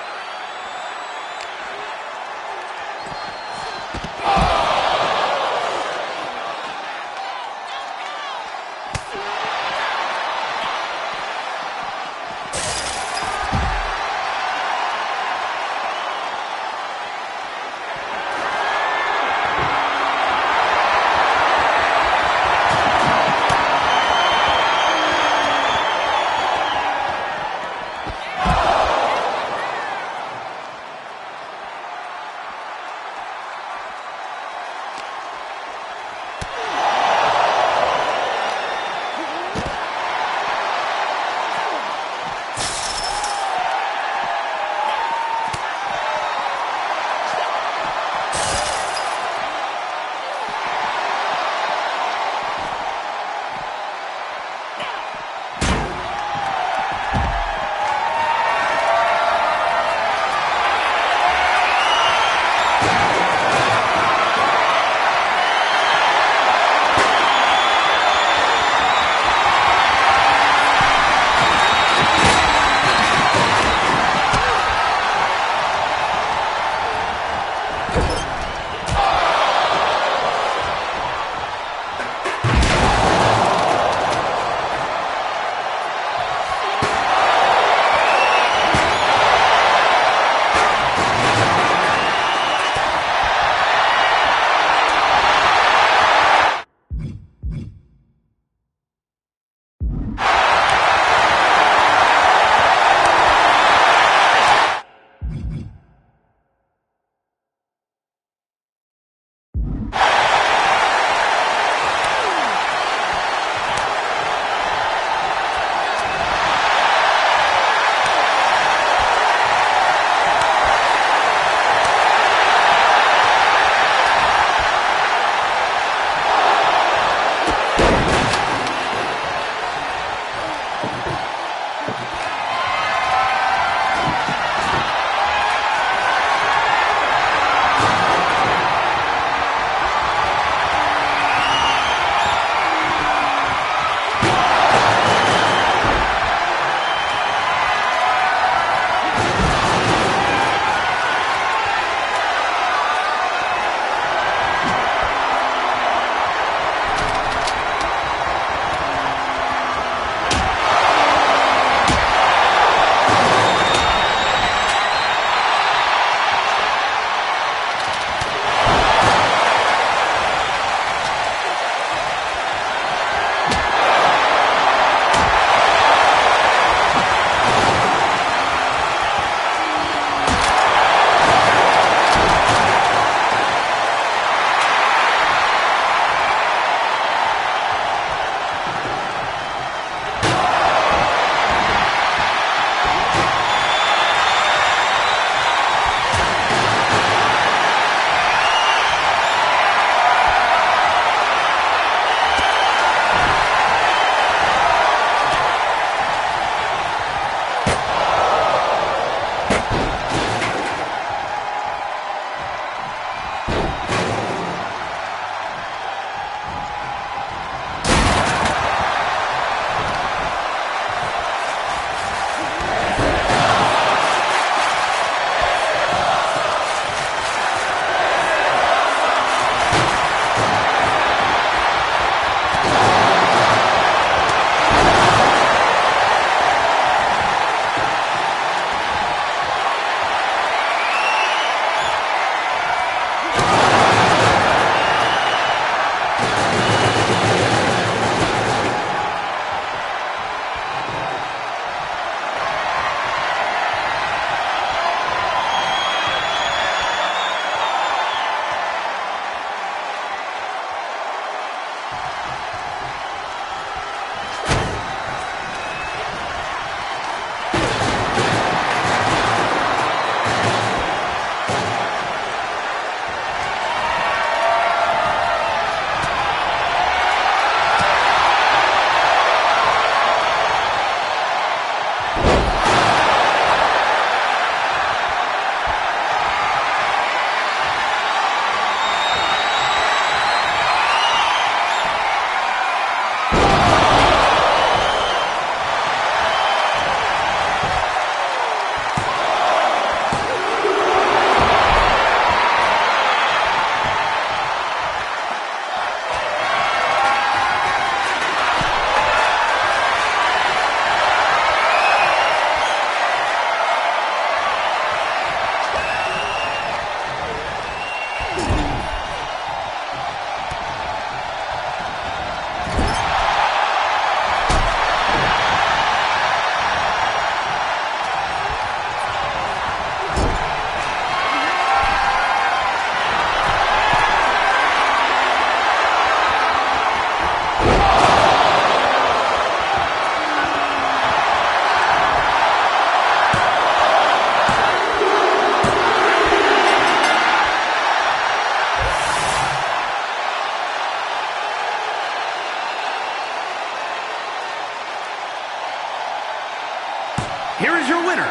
here is your winner,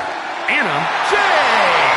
Anna Jay.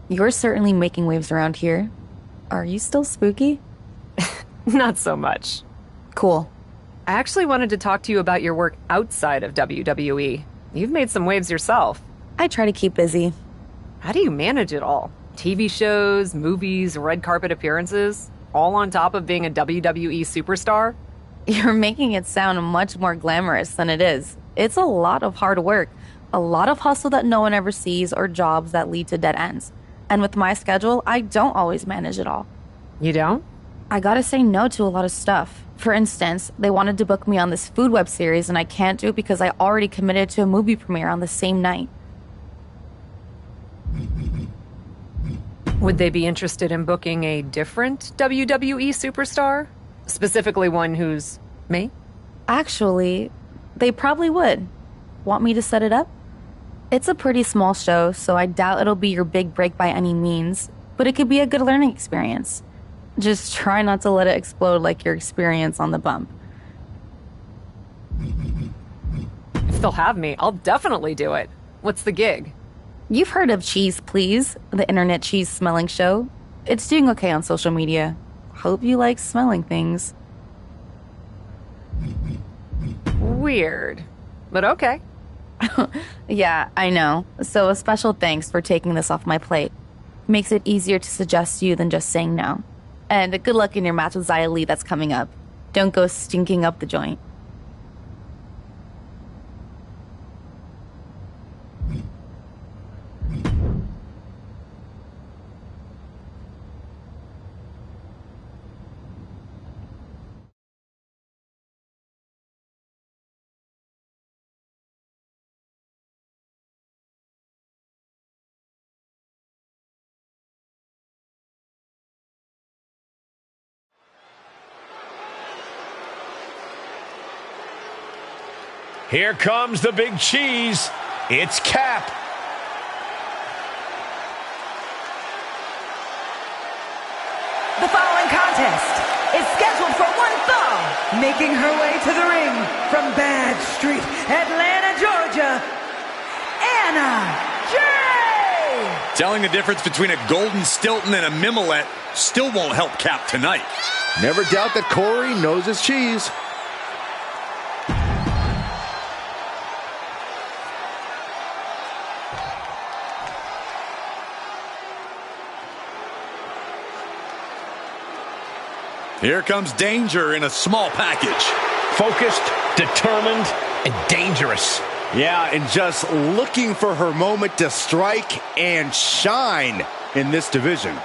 You're certainly making waves around here. Are you still spooky? Not so much. Cool. I actually wanted to talk to you about your work outside of WWE. You've made some waves yourself. I try to keep busy. How do you manage it all? TV shows, movies, red carpet appearances, all on top of being a WWE superstar? You're making it sound much more glamorous than it is. It's a lot of hard work, a lot of hustle that no one ever sees, or jobs that lead to dead ends. And with my schedule, I don't always manage it all. You don't? I gotta say no to a lot of stuff. For instance, they wanted to book me on this food web series, and I can't do it because I already committed to a movie premiere on the same night. Would they be interested in booking a different WWE superstar? Specifically one who's me? Actually, they probably would. Want me to set it up? It's a pretty small show, so I doubt it'll be your big break by any means, but it could be a good learning experience. Just try not to let it explode like your experience on the bump. If they'll have me, I'll definitely do it. What's the gig? You've heard of Cheese Please, the internet cheese smelling show. It's doing okay on social media. Hope you like smelling things. Weird, but okay. Yeah, I know. So a special thanks for taking this off my plate. Makes it easier to suggest to you than just saying no. And good luck in your match with Xia Li that's coming up. Don't go stinking up the joint. Here comes the big cheese. It's Cap. The following contest is scheduled for one fall. Making her way to the ring from Bad Street, Atlanta, Georgia, Anna Jay. Telling the difference between a Golden Stilton and a Mimolette still won't help Cap tonight. Never doubt that Corey knows his cheese. Here comes danger in a small package. Focused, determined, and dangerous. Yeah, and just looking for her moment to strike and shine in this division.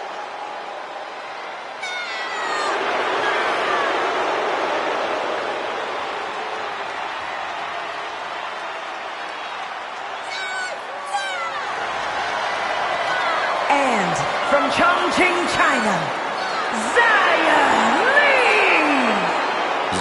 And from Chongqing, China,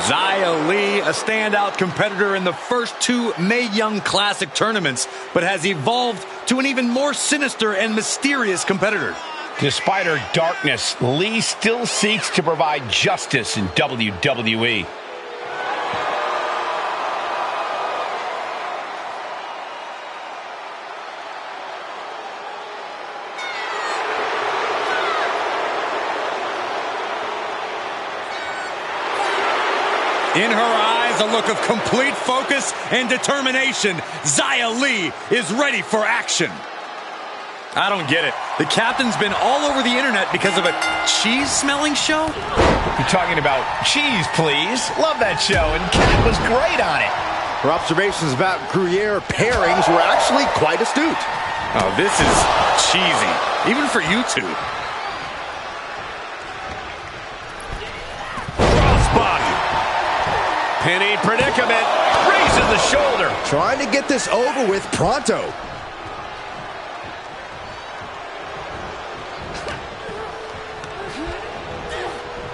Xia Li, a standout competitor in the first two Mae Young Classic tournaments, but has evolved to an even more sinister and mysterious competitor. Despite her darkness, Lee still seeks to provide justice in WWE. In her eyes, a look of complete focus and determination. Xia Li is ready for action. I don't get it. The captain's been all over the internet because of a cheese-smelling show? You're talking about cheese, please. Love that show, and Kat was great on it. Her observations about Gruyere pairings were actually quite astute. Oh, this is cheesy, even for you two. Crossbody. Penny predicament. Raises the shoulder. Trying to get this over with pronto.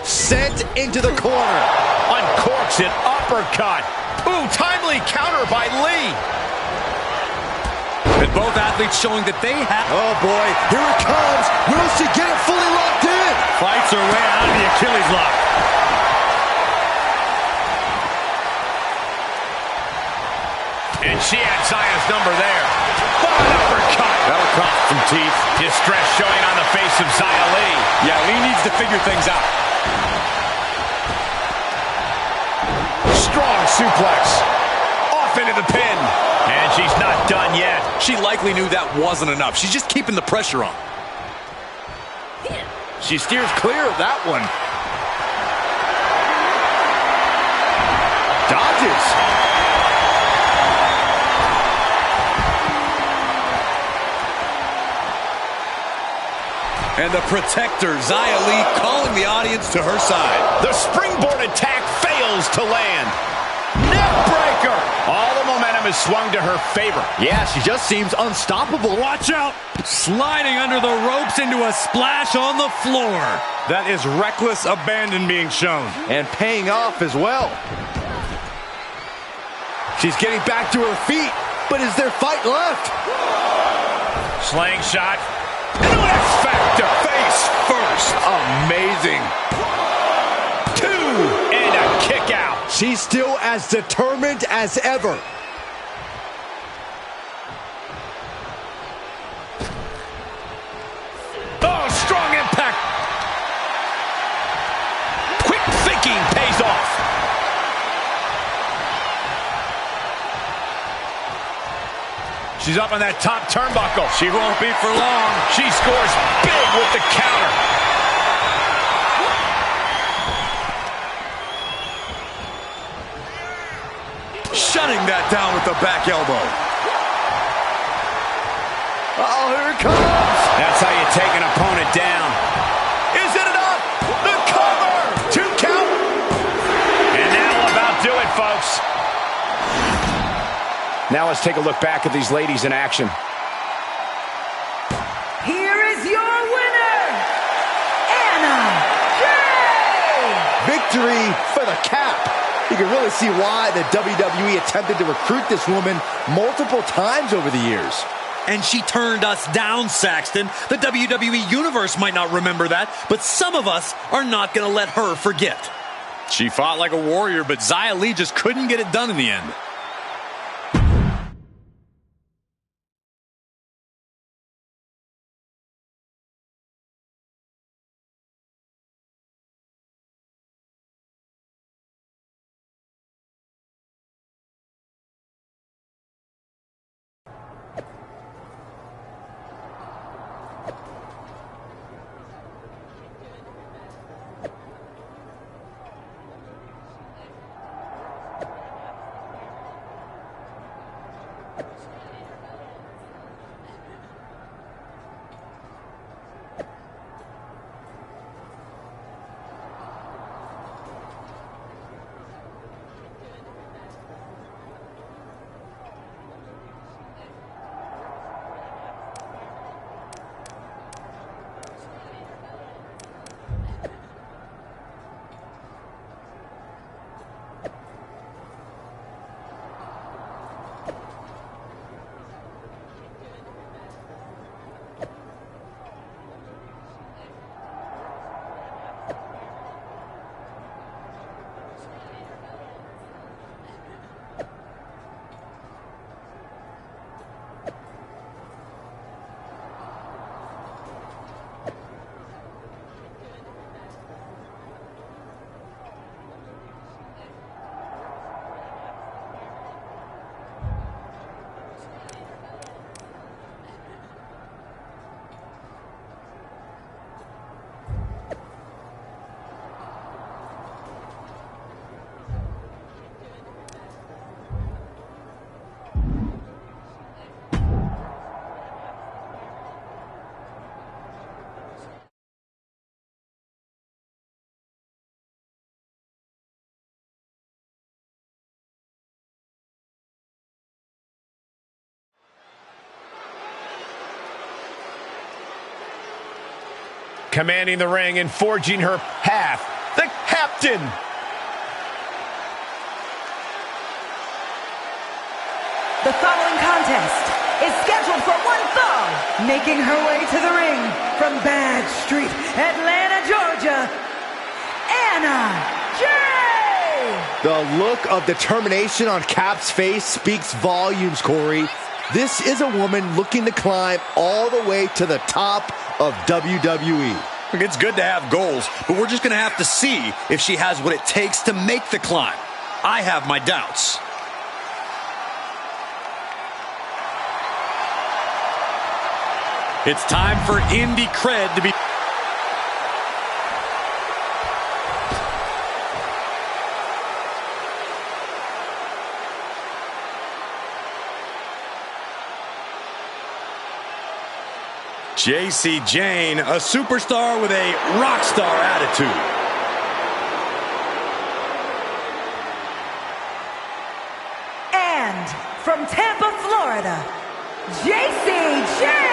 Sent into the corner. Uncorks it. Uppercut. Ooh, timely counter by Lee. And both athletes showing that they have... Oh, boy. Here it comes. Will she get it fully locked in? Fights her way out of the Achilles lock. And she had Xia's number there. What an uppercut. That'll cost some teeth. Distress showing on the face of Xia Li. Yeah, Lee needs to figure things out. Strong suplex. Off into the pin. And she's not done yet. She likely knew that wasn't enough. She's just keeping the pressure on. She steers clear of that one. Dodges. And the protector, Xia Li, calling the audience to her side. The springboard attack fails to land. Neckbreaker. All the momentum is swung to her favor. Yeah, she just seems unstoppable. Watch out. Sliding under the ropes into a splash on the floor. That is reckless abandon being shown. And paying off as well. She's getting back to her feet, but is there fight left? Slingshot. X Factor. Face first. Amazing. 2 and a kick out. She's still as determined as ever. Oh, strong impact. Quick thinking pays off. She's up on that top turnbuckle. She won't be for long. She scores big with the counter. Shutting that down with the back elbow. Oh, here it comes. That's how you take an opponent down. Is it enough? The cover. 2 count. And that'll about do it, folks. Now let's take a look back at these ladies in action. Here is your winner, Anna Jay! Victory for the cap. You can really see why the WWE attempted to recruit this woman multiple times over the years. And she turned us down, Saxton. The WWE Universe might not remember that, but some of us are not going to let her forget. She fought like a warrior, but Xia Li just couldn't get it done in the end. commanding the ring and forging her path. The captain. The following contest is scheduled for one fall. Making her way to the ring from Bad Street, Atlanta, Georgia, Anna Jay. The look of determination on Cap's face speaks volumes, Corey. This is a woman looking to climb all the way to the top of WWE. It's good to have goals, but we're just going to have to see if she has what it takes to make the climb. I have my doubts. It's time for indie cred to be... JC Jane, a superstar with a rock star attitude. And from Tampa, Florida, JC Jane.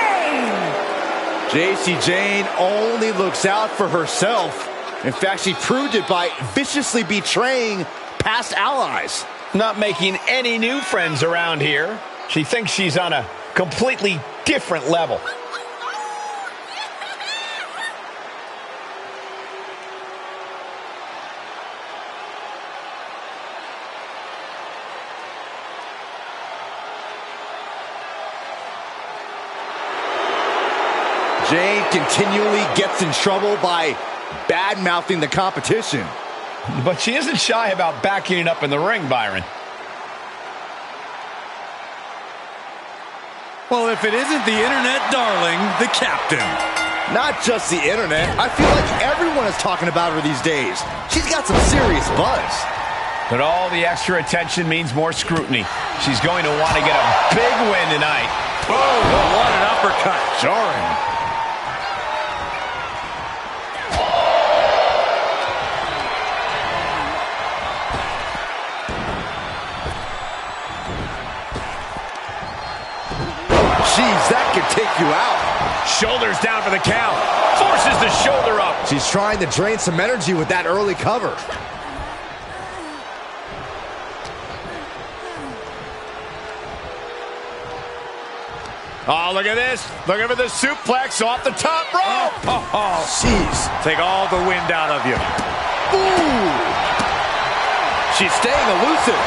JC Jane only looks out for herself. In fact, she proved it by viciously betraying past allies. Not making any new friends around here. She thinks she's on a completely different level. Jane continually gets in trouble by bad-mouthing the competition. But she isn't shy about backing it up in the ring, Byron. Well, if it isn't the internet darling, the captain. Not just the internet. I feel like everyone is talking about her these days. She's got some serious buzz. But all the extra attention means more scrutiny. She's going to want to get a big win tonight. Oh, what an uppercut. Jarring. Jeez, that could take you out. Shoulders down for the count. Forces the shoulder up. She's trying to drain some energy with that early cover. Oh, look at this. Looking for the suplex off the top rope. Oh, jeez. Take all the wind out of you. Ooh. She's staying elusive.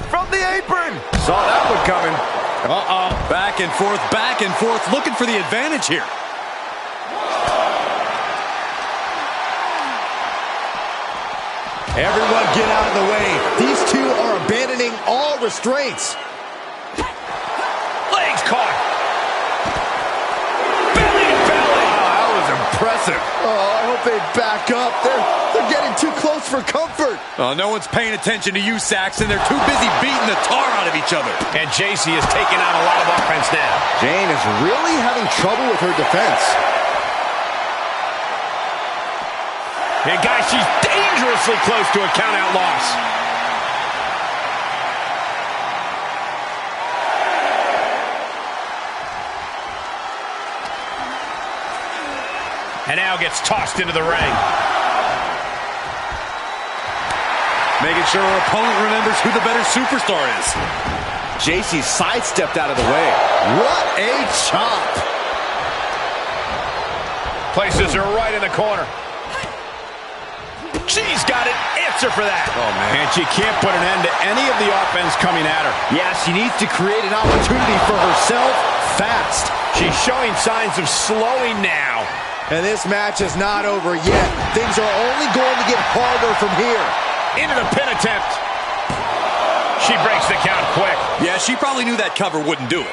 From the apron. Saw that one coming. Uh-oh. Back and forth, looking for the advantage here. Everyone get out of the way. These two are abandoning all restraints. Legs caught. Belly to belly. Wow, that was impressive. Oh, I hope they back up. They're getting too close for comfort. Oh, no one's paying attention to you, Saxton. They're too busy beating the tar out of each other. And JC is taking on a lot of offense now. Jane is really having trouble with her defense. And guys, she's dangerously close to a count-out loss. And now gets tossed into the ring. Making sure her opponent remembers who the better superstar is. JC sidestepped out of the way. What a chop. Places her right in the corner. She's got an answer for that. Oh, man. And she can't put an end to any of the offense coming at her. Yeah, she needs to create an opportunity for herself fast. She's showing signs of slowing now. And this match is not over yet. Things are only going to get harder from here. Into the pin attempt. She breaks the count quick. Yeah, she probably knew that cover wouldn't do it.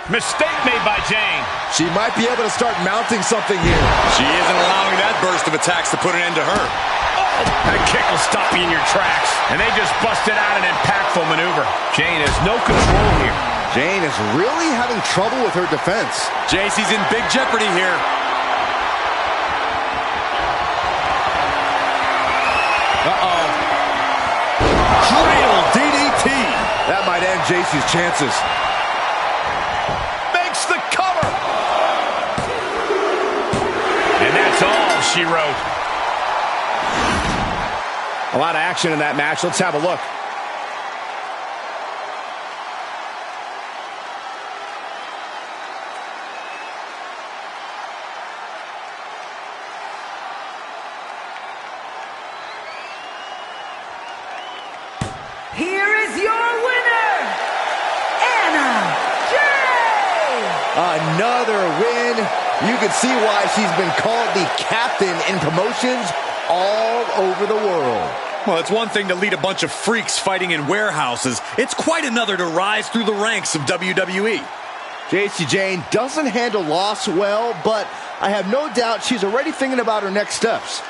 Mistake made by Jane. She might be able to start mounting something here. She isn't allowing that burst of attacks to put an end to her. Oh, that kick will stop you in your tracks. And they just busted out an impactful maneuver. Jane has no control here. Jane is really having trouble with her defense. JC's in big jeopardy here. Uh-oh. Cradle DDT. That might end JC's chances. Makes the cover. And that's all she wrote. A lot of action in that match. Let's have a look. Here is your winner, Anna Jay! Another win. You can see why she's been called the captain in promotions all over the world. Well, it's one thing to lead a bunch of freaks fighting in warehouses. It's quite another to rise through the ranks of WWE. JC Jane doesn't handle loss well, but I have no doubt she's already thinking about her next steps.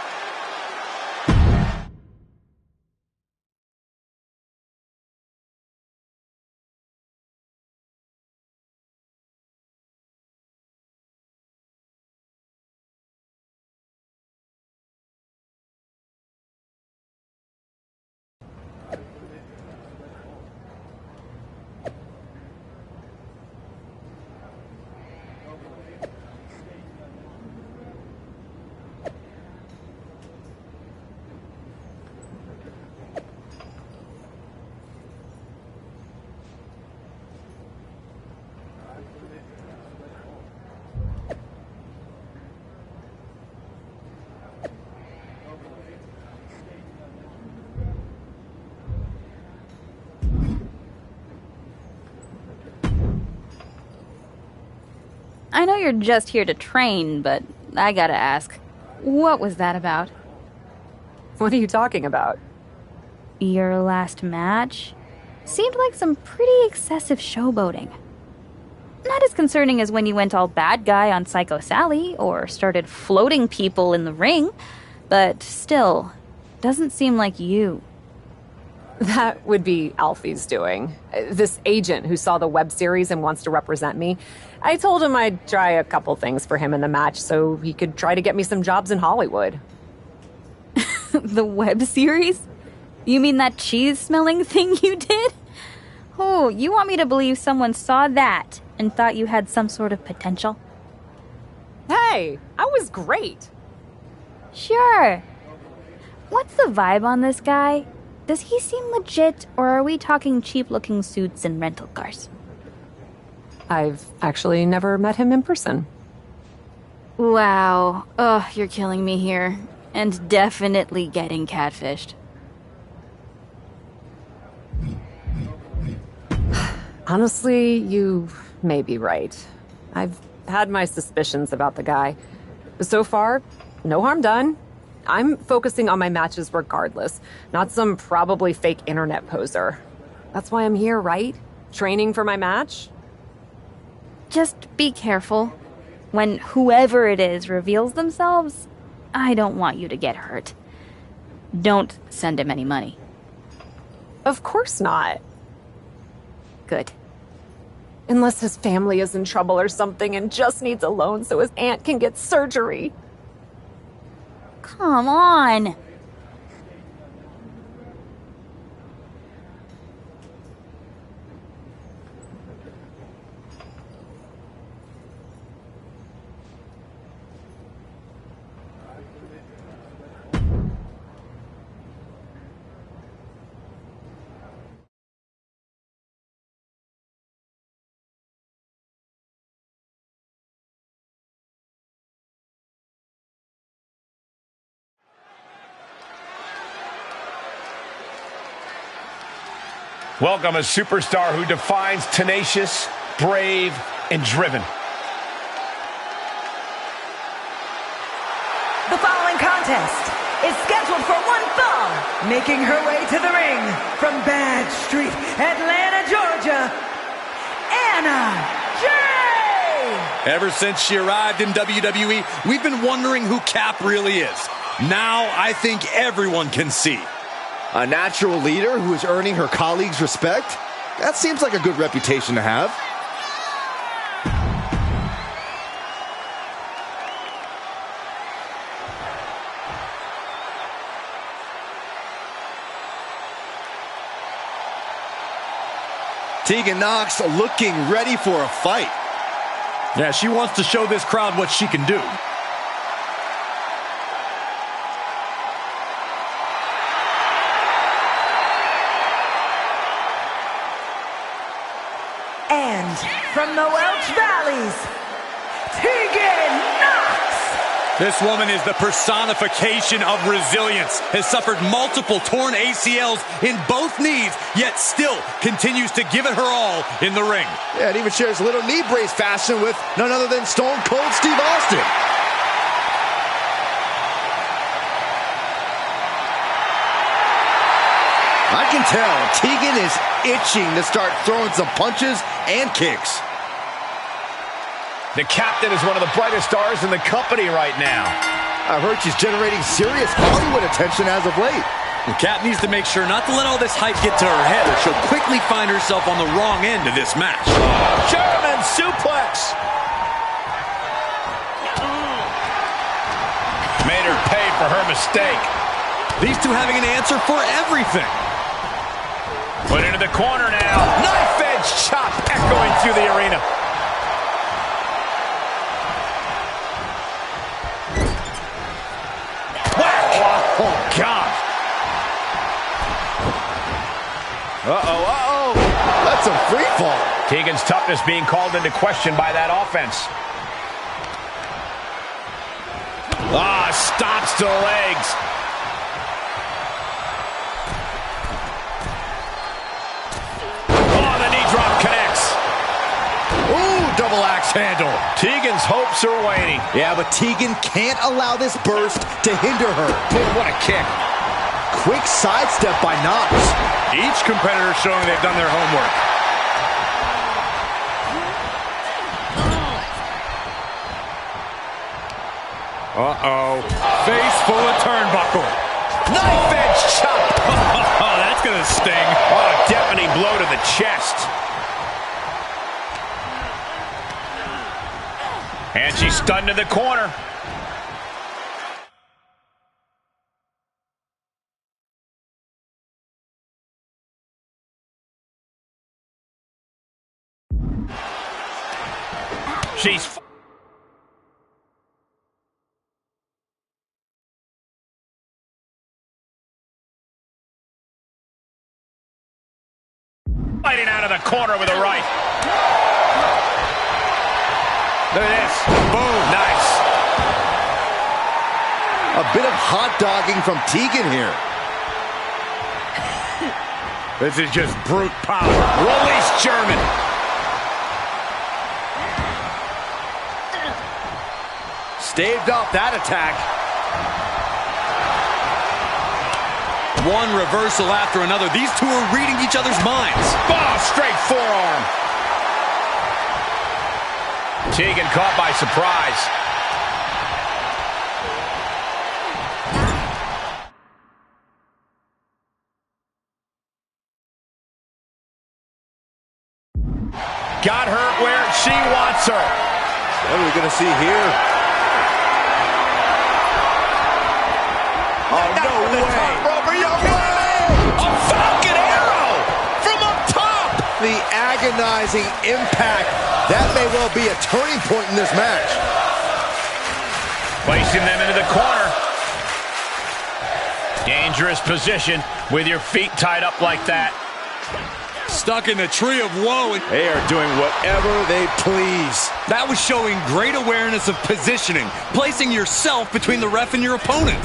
I know you're just here to train, but I gotta ask, what was that about? What are you talking about? Your last match? Seemed like some pretty excessive showboating. Not as concerning as when you went all bad guy on Psycho Sally, or started floating people in the ring, but still, doesn't seem like you. That would be Alfie's doing. This agent who saw the web series and wants to represent me. I told him I'd try a couple things for him in the match so he could try to get me some jobs in Hollywood. The web series? You mean that cheese-smelling thing you did? Oh, you want me to believe someone saw that and thought you had some sort of potential? Hey, I was great. Sure. What's the vibe on this guy? Does he seem legit, or are we talking cheap-looking suits and rental cars? I've actually never met him in person. Wow. Oh, you're killing me here. And definitely getting catfished. Honestly, you may be right. I've had my suspicions about the guy. So far, no harm done. I'm focusing on my matches regardless, not some probably fake internet poser. That's why I'm here, right? Training for my match? Just be careful. When whoever it is reveals themselves, I don't want you to get hurt. Don't send him any money. Of course not. Good. Unless his family is in trouble or something and just needs a loan so his aunt can get surgery. Come on. Welcome a superstar who defines tenacious, brave, and driven. The following contest is scheduled for one fall. Making her way to the ring from Bad Street, Atlanta, Georgia, Anna Jay! Ever since she arrived in WWE, we've been wondering who Cap really is. Now I think everyone can see. A natural leader who is earning her colleagues' respect? That seems like a good reputation to have. Tegan Nox looking ready for a fight. Yeah, she wants to show this crowd what she can do. And from the Welch Valleys, Tegan Nox. This woman is the personification of resilience, has suffered multiple torn ACLs in both knees, yet still continues to give it her all in the ring. Yeah, and even shares a little knee brace fashion with none other than Stone Cold Steve Austin. I can tell Tegan is itching to start throwing some punches and kicks. The captain is one of the brightest stars in the company right now. I heard she's generating serious Hollywood attention as of late. The Cat needs to make sure not to let all this hype get to her head, or she'll quickly find herself on the wrong end of this match. German suplex. Made her pay for her mistake. These two having an answer for everything. Put into the corner now. Knife edge chop echoing through the arena. Oh, God. Uh-oh. That's a free fall. Tegan's toughness being called into question by that offense. Stops to the legs. Oh, the knee drop connects. Ooh, double axe handle. Tegan's hopes are waning. Yeah, but Tegan can't allow this burst to hinder her. Boom, what a kick. Quick sidestep by Nox. Each competitor showing they've done their homework. Uh-oh. Face full of turnbuckle. Knife edge chop. Oh, that's gonna sting. Oh, a deafening blow to the chest. And she's stunned in the corner. She's fighting out of the corner with a right. Look at this. Boom. Nice. A bit of hot dogging from Tegan here. This is just brute power. Release German. Staved off that attack. One reversal after another. These two are reading each other's minds. Oh, straight forearm. Tegan caught by surprise. Got her where she wants her. What are we going to see here? Oh, no way. A Falcon Arrow from up top. The agonizing impact. That may well be a turning point in this match. Placing them into the corner. Dangerous position with your feet tied up like that. Stuck in the tree of woe. They are doing whatever they please. That was showing great awareness of positioning, placing yourself between the ref and your opponent.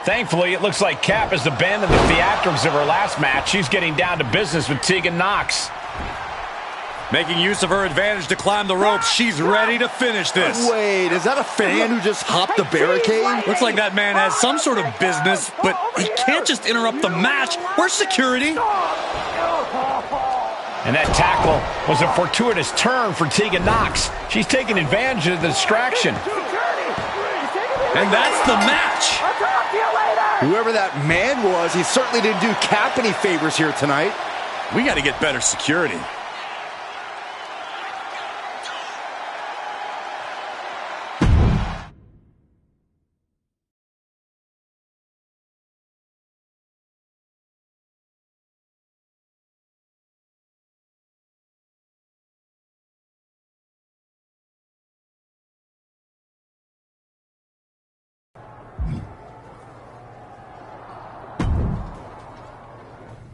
Thankfully, it looks like Cap has abandoned the theatrics of her last match. She's getting down to business with Tegan Nox. Making use of her advantage to climb the ropes. She's ready to finish this. Wait, is that a fan who just hopped the barricade? Looks like that man has some sort of business, but he can't just interrupt the match. Where's security? And that tackle was a fortuitous turn for Tegan Nox. She's taking advantage of the distraction. And that's the match. I'll talk to you later. Whoever that man was, he certainly didn't do Cap any favors here tonight. We got to get better security.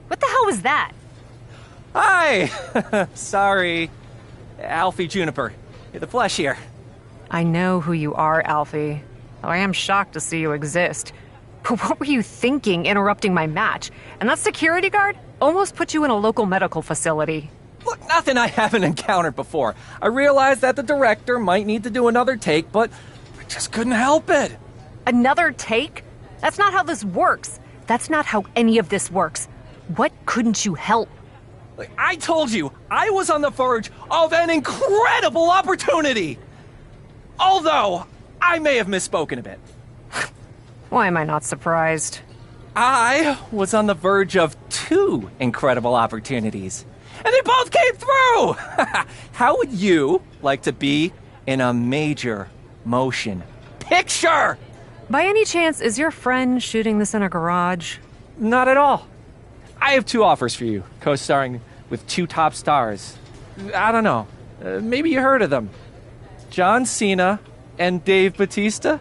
What the hell was that? Hi! Sorry. Alfie Juniper. The flesh here. I know who you are, Alfie. Though I am shocked to see you exist. But what were you thinking interrupting my match? And that security guard almost put you in a local medical facility. Look, nothing I haven't encountered before. I realized that the director might need to do another take, but I just couldn't help it. Another take? That's not how this works. That's not how any of this works. What couldn't you help? I told you, I was on the verge of an incredible opportunity! Although, I may have misspoken a bit. Why am I not surprised? I was on the verge of 2 incredible opportunities. And they both came through! How would you like to be in a major motion picture? By any chance, is your friend shooting this in a garage? Not at all. I have 2 offers for you, co-starring with 2 top stars. I don't know. Maybe you heard of them. John Cena and Dave Bautista?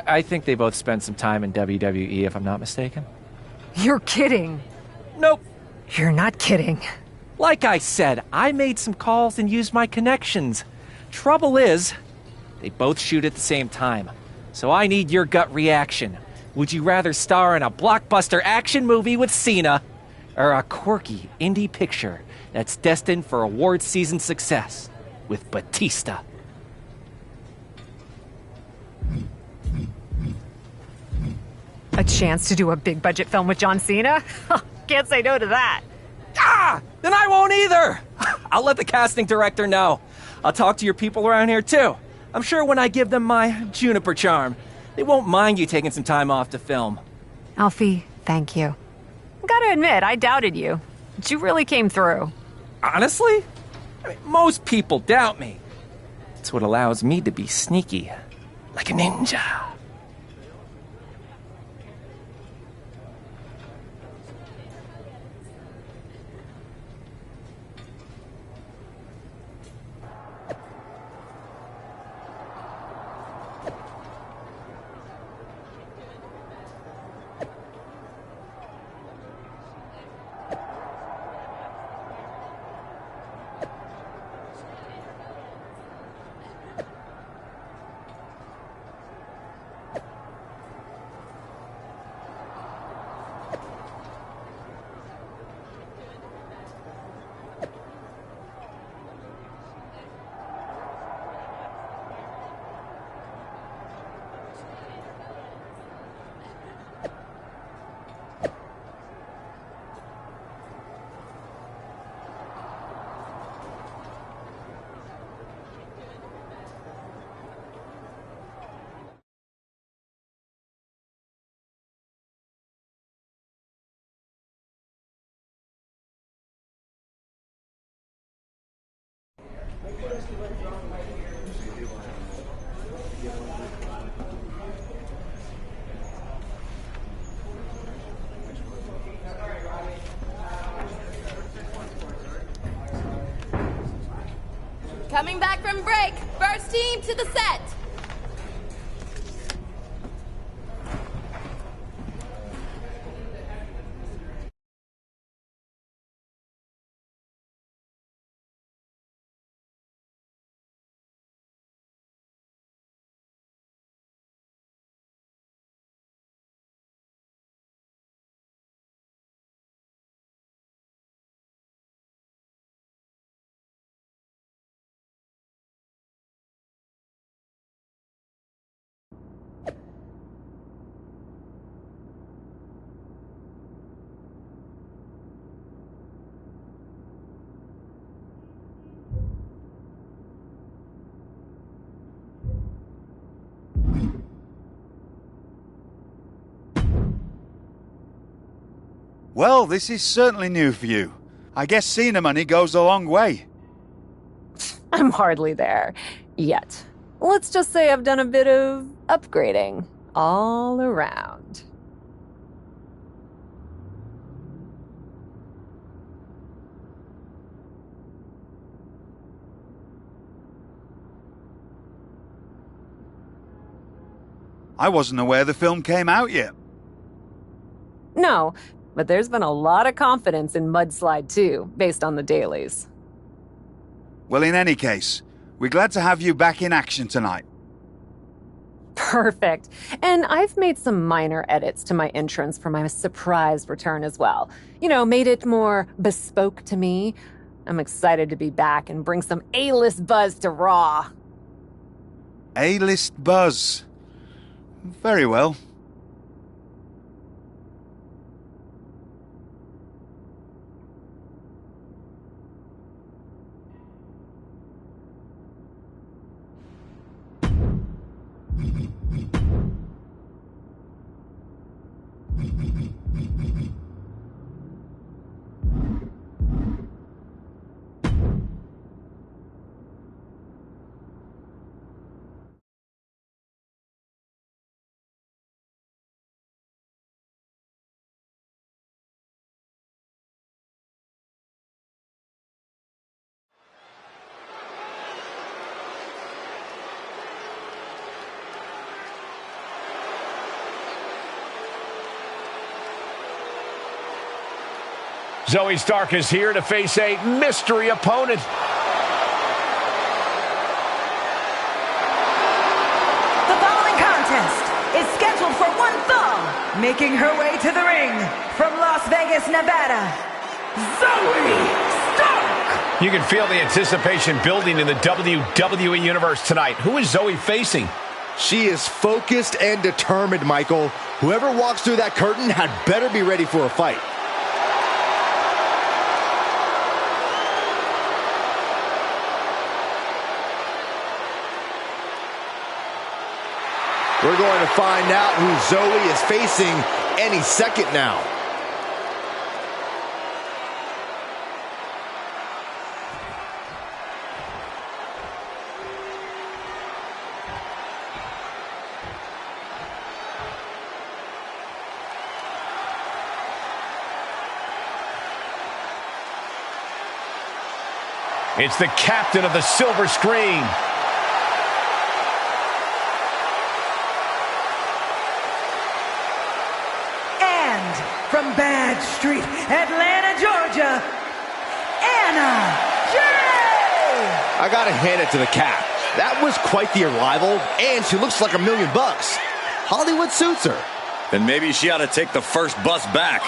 I think they both spent some time in WWE, if I'm not mistaken. You're kidding. Nope. You're not kidding. Like I said, I made some calls and used my connections. Trouble is, they both shoot at the same time. So I need your gut reaction. Would you rather star in a blockbuster action movie with Cena, or a quirky indie picture that's destined for award season success with Batista? A chance to do a big budget film with John Cena? Can't say no to that. Ah! Then I won't either! I'll let the casting director know. I'll talk to your people around here too. I'm sure when I give them my Juniper charm, they won't mind you taking some time off to film. Alfie, thank you. Gotta admit, I doubted you. But you really came through. Honestly? I mean, most people doubt me. It's what allows me to be sneaky, like a ninja. Coming back from break. First team to the set. Well, this is certainly new for you. I guess Cena money goes a long way. I'm hardly there. Yet. Let's just say I've done a bit of upgrading all around. I wasn't aware the film came out yet. No, but there's been a lot of confidence in Mudslide 2, based on the dailies. Well, in any case, we're glad to have you back in action tonight. Perfect. And I've made some minor edits to my entrance for my surprise return as well. You know, made it more bespoke to me. I'm excited to be back and bring some A-list buzz to Raw. A-list buzz. Very well. Zoe Stark is here to face a mystery opponent. The following contest is scheduled for one fall. Making her way to the ring from Las Vegas, Nevada, Zoe Stark. You can feel the anticipation building in the WWE Universe tonight. Who is Zoe facing? She is focused and determined, Michael. Whoever walks through that curtain had better be ready for a fight. We're going to find out who Zoe is facing any second now. It's the captain of the silver screen. From Bad Street, Atlanta, Georgia, Anna Jay! I gotta hand it to the Cap. That was quite the arrival, and she looks like $1 million. Hollywood suits her. Then maybe she ought to take the first bus back.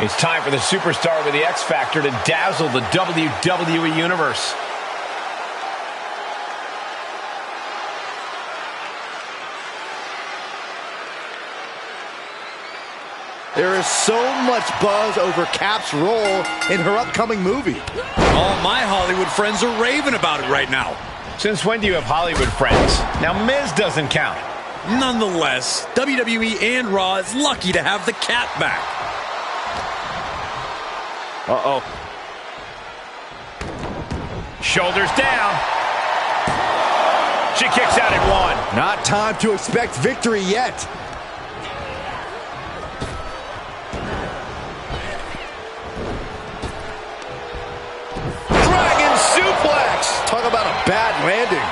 It's time for the superstar with the X Factor to dazzle the WWE Universe. There is so much buzz over Cap's role in her upcoming movie. All my Hollywood friends are raving about it right now. Since when do you have Hollywood friends? Now, Miz doesn't count. Nonetheless, WWE and Raw is lucky to have the Cap back. Uh-oh. Shoulders down. She kicks out at one. Not time to expect victory yet. Dragon suplex. Talk about a bad landing.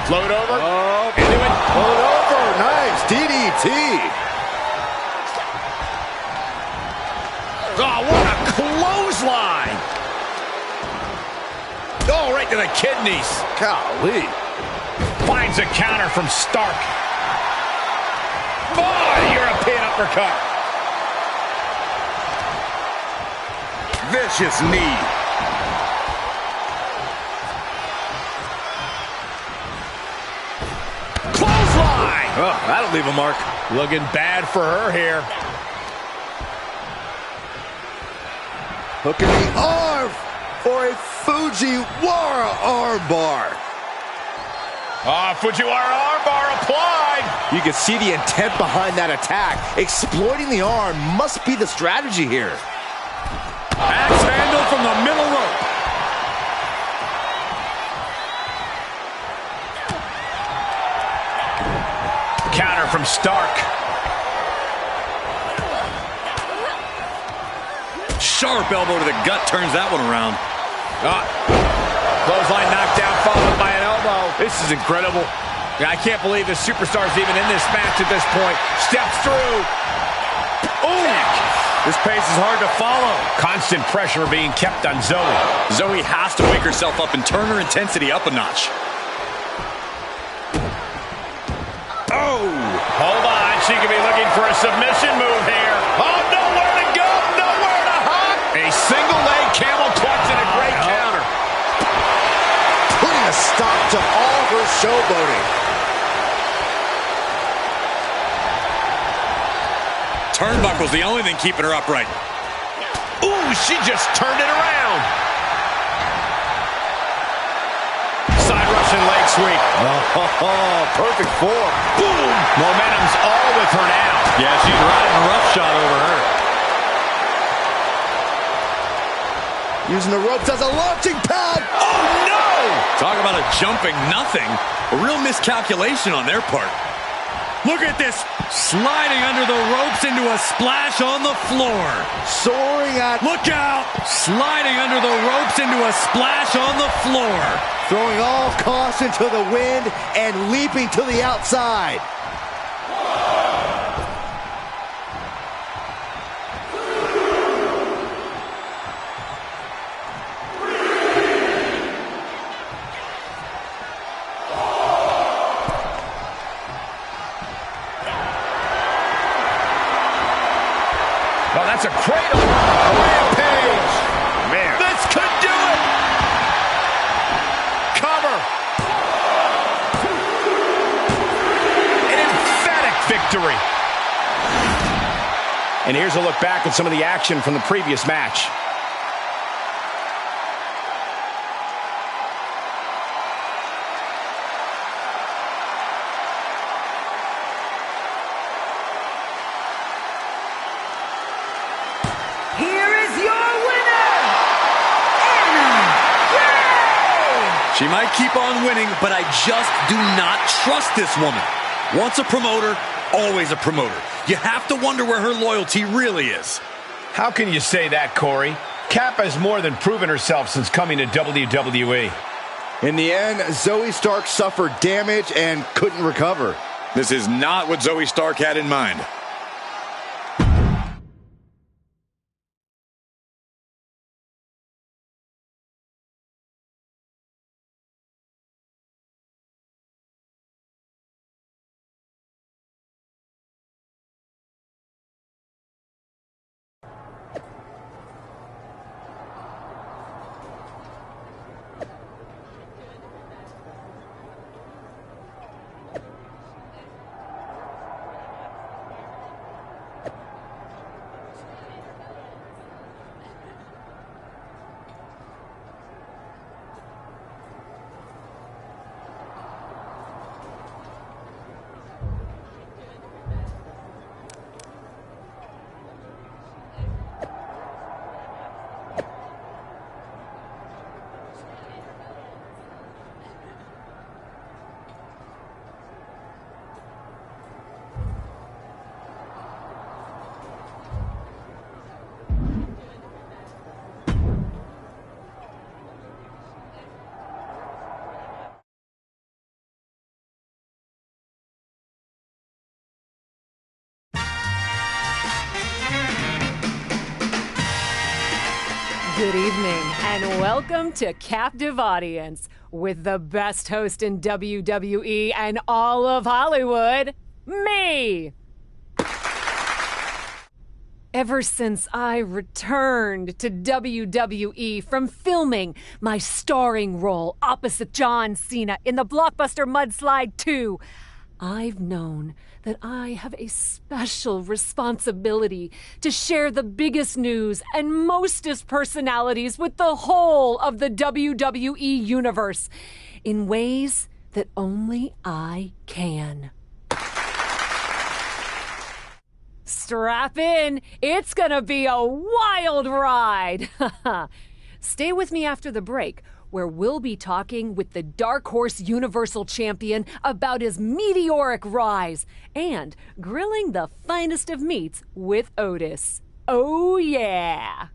Float over. Oh, into it. Float over. Nice. DDT. Oh, what a clothesline. Oh, right to the kidneys. Golly. Finds a counter from Stark. uppercut. Vicious knee. Clothesline. Oh, that'll leave a mark. Looking bad for her here. Hooking the arm for a Fujiwara armbar. Fujiwara armbar applied. You can see the intent behind that attack. Exploiting the arm must be the strategy here. Axe handle from the middle rope. Counter from Stark. Sharp elbow to the gut turns that one around. Clothesline knocked down, followed by an elbow. This is incredible. I can't believe the superstar's even in this match at this point. Steps through. Ooh! This pace is hard to follow. Constant pressure being kept on Zoe. Zoe has to wake herself up and turn her intensity up a notch. Oh! Hold on, she could be looking for a submission move here. Oh, nowhere to go, nowhere to hide. A single leg camel clutch and a great counter. Putting a stop to all her showboating. Turnbuckle's the only thing keeping her upright. Ooh, she just turned it around. Side Russian leg sweep. Oh, perfect form. Boom! Momentum's all with her now. Yeah, she's riding roughshod over her. Using the ropes as a launching pad. Oh, no! Talk about a jumping nothing. A real miscalculation on their part. Look at this. Sliding under the ropes into a splash on the floor. Soaring at... Look out! Sliding under the ropes into a splash on the floor. Throwing all caution to the wind and leaping to the outside. Well, that's a cradle. A rampage. Man. This could do it. Cover. An emphatic victory. And here's a look back at some of the action from the previous match. She might keep on winning, but I just do not trust this woman. Once a promoter, always a promoter. You have to wonder where her loyalty really is. How can you say that, Corey? Kappa has more than proven herself since coming to WWE. In the end, Zoe Stark suffered damage and couldn't recover. This is not what Zoe Stark had in mind. Good evening, and welcome to Captive Audience with the best host in WWE and all of Hollywood, me. Ever since I returned to WWE from filming my starring role opposite John Cena in the blockbuster Mudslide 2, I've known that I have a special responsibility to share the biggest news and mostest personalities with the whole of the WWE universe in ways that only I can. Strap in, it's gonna be a wild ride. Stay with me after the break, where we'll be talking with the Dark Horse Universal Champion about his meteoric rise and grilling the finest of meats with Otis. Oh yeah!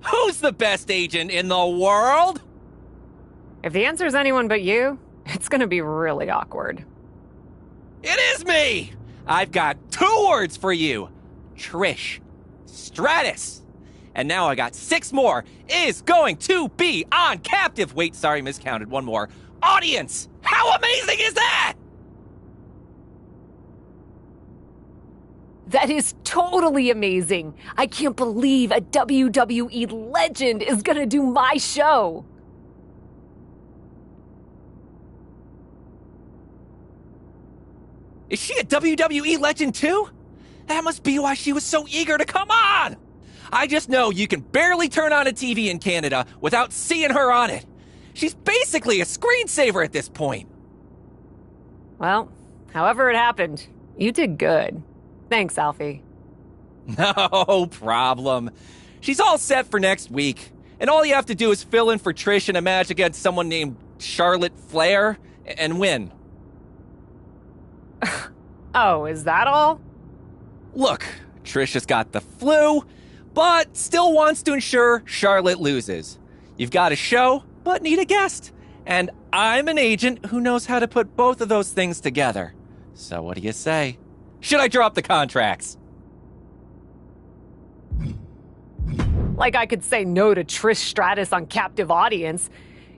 Who's the best agent in the world? If the answer's anyone but you, it's gonna be really awkward. It is me! I've got 2 words for you. Trish Stratus. And now I got 6 more. Is going to be on captive. Wait, sorry, miscounted. 1 more. Audience. How amazing is that? That is totally amazing. I can't believe a WWE legend is gonna do my show. Is she a WWE legend too? That must be why she was so eager to come on. I just know you can barely turn on a TV in Canada without seeing her on it. She's basically a screensaver at this point. Well, however it happened, you did good. Thanks, Alfie. No problem. She's all set for next week. And all you have to do is fill in for Trish in a match against someone named Charlotte Flair and win. Oh, is that all? Look, Trish has got the flu, but still wants to ensure Charlotte loses. You've got a show, but need a guest. And I'm an agent who knows how to put both of those things together. So what do you say? Should I drop the contracts? Like I could say no to Trish Stratus on captive audience.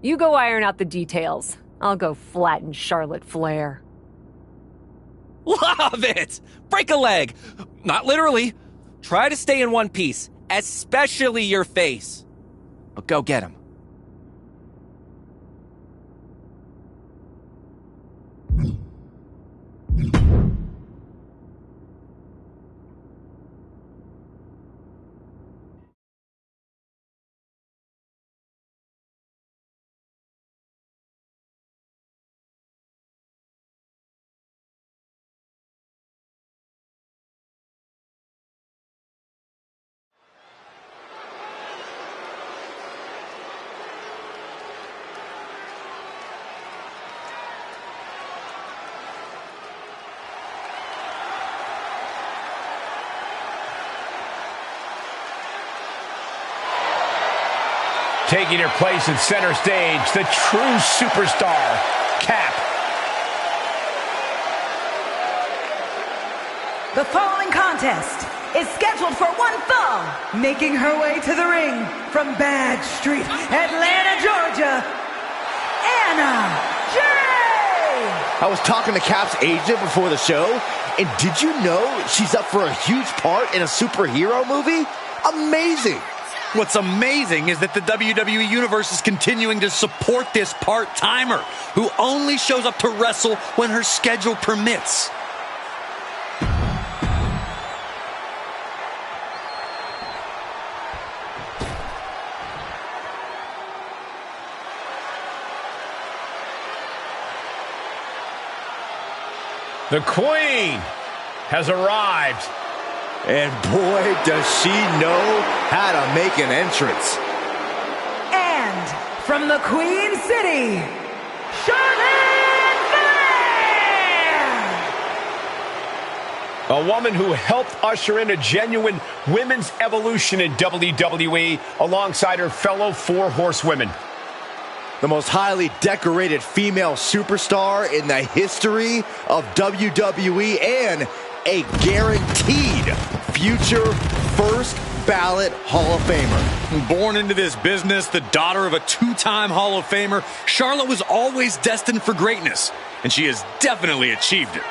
You go iron out the details. I'll go flatten Charlotte Flair. Love it! Break a leg. Not literally. Try to stay in one piece, especially your face. But go get him. Taking her place at center stage, the true superstar, Cap. The following contest is scheduled for one fall. Making her way to the ring from Bad Street, Atlanta, Georgia, Anna Jay. I was talking to Cap's agent before the show, and did you know she's up for a huge part in a superhero movie? Amazing. What's amazing is that the WWE Universe is continuing to support this part-timer who only shows up to wrestle when her schedule permits. The Queen has arrived. And boy, does she know how to make an entrance. And from the Queen City, Charlotte Flair! A woman who helped usher in a genuine women's evolution in WWE alongside her fellow four horsewomen. The most highly decorated female superstar in the history of WWE and a guaranteed future first ballot Hall of Famer. Born into this business, the daughter of a two-time Hall of Famer, Charlotte was always destined for greatness, and she has definitely achieved it.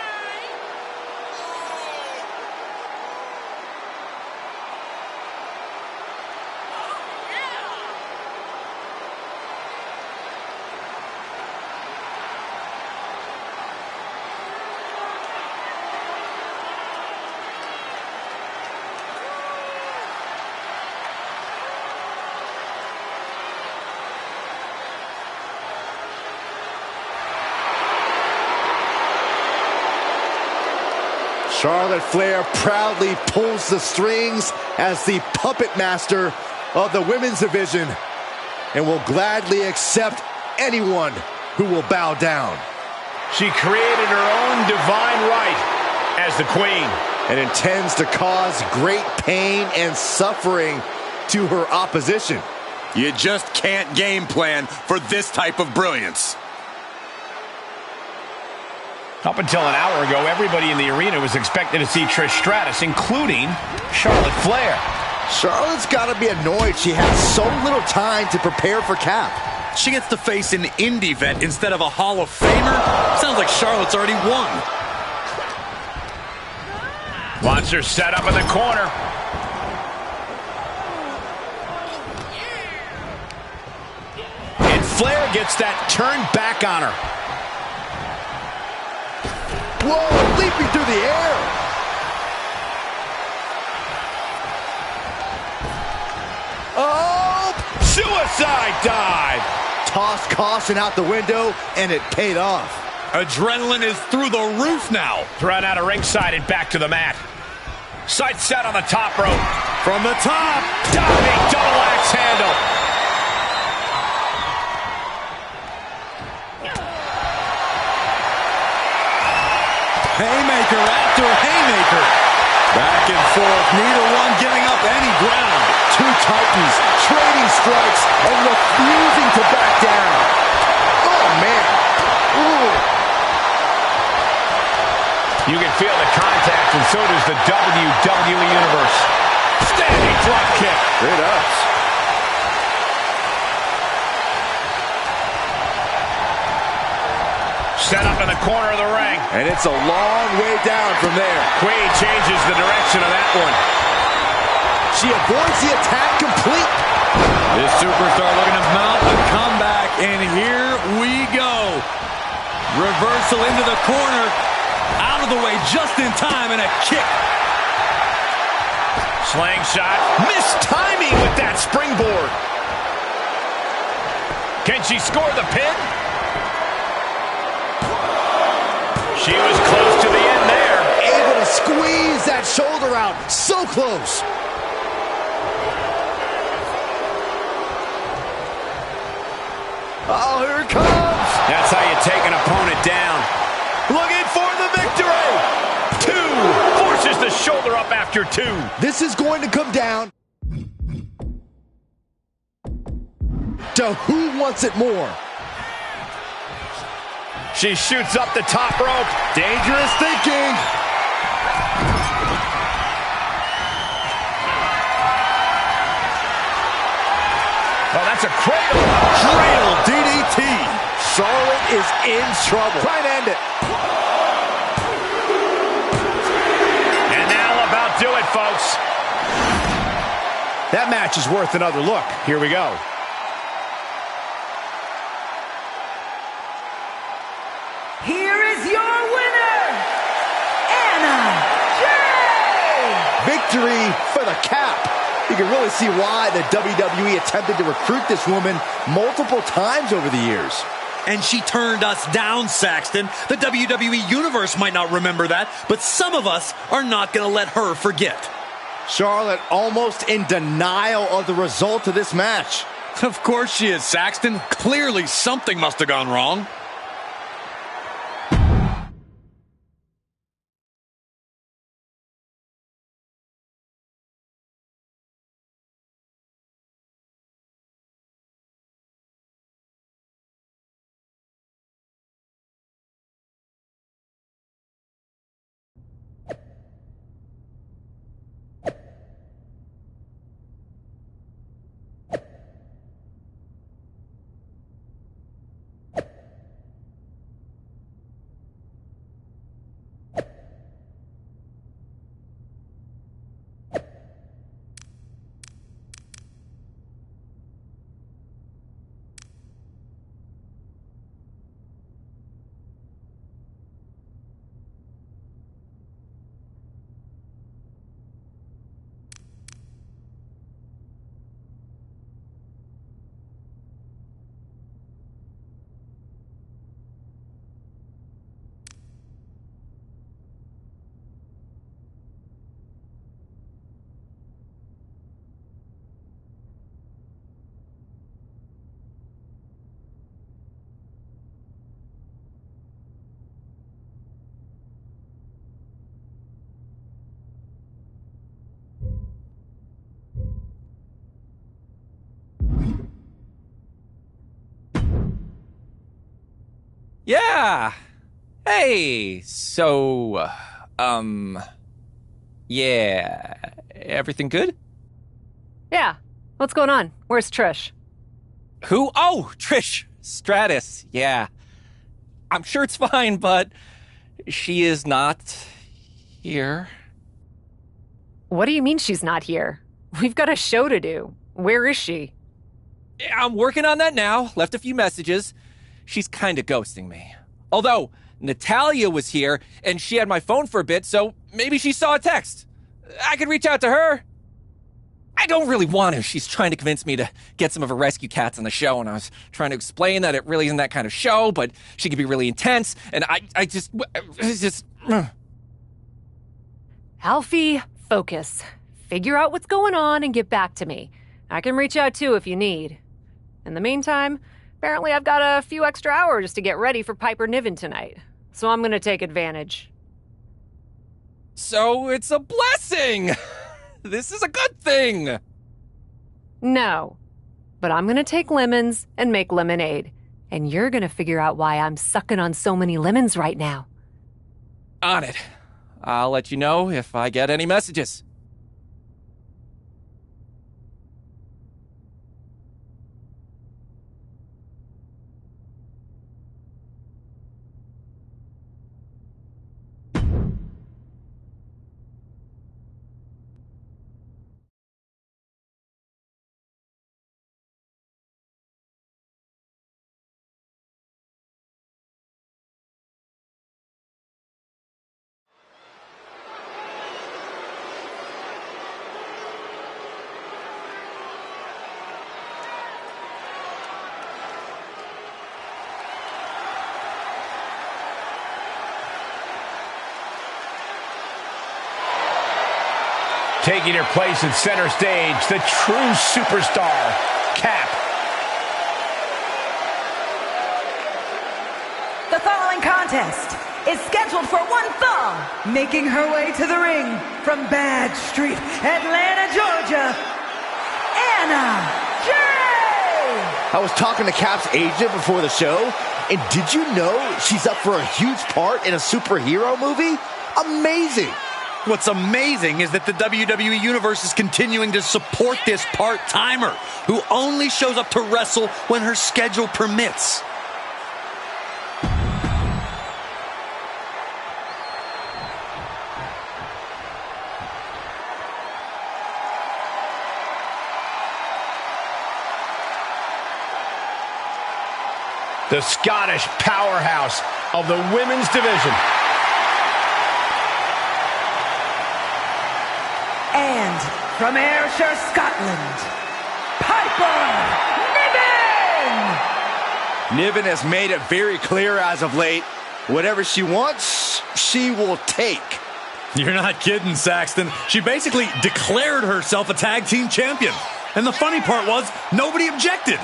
Charlotte Flair proudly pulls the strings as the puppet master of the women's division and will gladly accept anyone who will bow down. She created her own divine right as the Queen and intends to cause great pain and suffering to her opposition. You just can't game plan for this type of brilliance. Up until an hour ago, everybody in the arena was expected to see Trish Stratus, including Charlotte Flair. Charlotte's got to be annoyed she has so little time to prepare for Cap. She gets to face an indie vet instead of a Hall of Famer? Sounds like Charlotte's already won. Wants her set up in the corner. And Flair gets that turned back on her. Whoa, leaping through the air. Oh, suicide dive. Tossed caution out the window, and it paid off. Adrenaline is through the roof now. Thrown out of ringside and back to the mat. Sight set on the top rope. From the top. Diving double axe handle. Haymaker after haymaker. Back and forth, neither one giving up any ground. Two titans trading strikes and refusing to back down. Oh, man. Ooh. You can feel the contact, and so does the WWE Universe. Standing drop kick. Straight ups. Set up in the corner of the ring. And it's a long way down from there. Queen changes the direction of that one. She avoids the attack completely. This superstar looking to mount a comeback, and here we go. Reversal into the corner. Out of the way just in time, and a kick. Slingshot. Missed timing with that springboard. Can she score the pin? She was close to the end there. Able to squeeze that shoulder out. So close. Oh, here it comes. That's how you take an opponent down. Looking for the victory. 2. Forces the shoulder up after 2. This is going to come down to who wants it more. She shoots up the top rope. Dangerous thinking. Oh, that's a cradle. Cradle DDT. Charlotte is in trouble. Try and end it. And that'll about do it, folks. That match is worth another look. Here we go. Here is your winner, Anna Jay! Victory for the cap. You can really see why the WWE attempted to recruit this woman multiple times over the years. And she turned us down, Saxton. The WWE Universe might not remember that, but some of us are not going to let her forget. Charlotte almost in denial of the result of this match. Of course she is, Saxton. Clearly something must have gone wrong. Yeah. Hey, so, yeah. Everything good? Yeah. What's going on? Where's Trish? Who? Oh, Trish Stratus. Yeah. I'm sure it's fine, but she is not here. What do you mean she's not here? We've got a show to do. Where is she? I'm working on that now. Left a few messages. She's kind of ghosting me. Although, Natalia was here, and she had my phone for a bit, so maybe she saw a text. I could reach out to her. I don't really want to. She's trying to convince me to get some of her rescue cats on the show, and I was trying to explain that it really isn't that kind of show, but she could be really intense, and it's just... Alfie, focus. Figure out what's going on and get back to me. I can reach out too if you need. In the meantime, apparently I've got a few extra hours to get ready for Piper Niven tonight, so I'm gonna take advantage. So it's a blessing! This is a good thing! No, but I'm gonna take lemons and make lemonade, and you're gonna figure out why I'm sucking on so many lemons right now. On it. I'll let you know if I get any messages. Taking her place at center stage, the true superstar, Cap. The following contest is scheduled for one fall. Making her way to the ring from Bad Street, Atlanta, Georgia, Anna Jay! I was talking to Cap's agent before the show, and did you know she's up for a huge part in a superhero movie? Amazing! What's amazing is that the WWE Universe is continuing to support this part-timer who only shows up to wrestle when her schedule permits. The Scottish powerhouse of the women's division. And from Ayrshire, Scotland, Piper Niven! Niven has made it very clear as of late, whatever she wants, she will take. You're not kidding, Saxton. She basically declared herself a tag team champion. And the funny part was, nobody objected.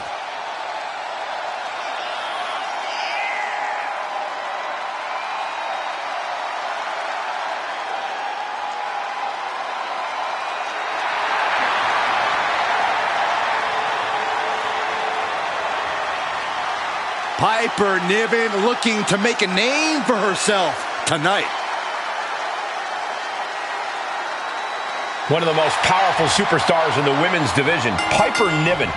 Piper Niven looking to make a name for herself tonight. One of the most powerful superstars in the women's division, Piper Niven.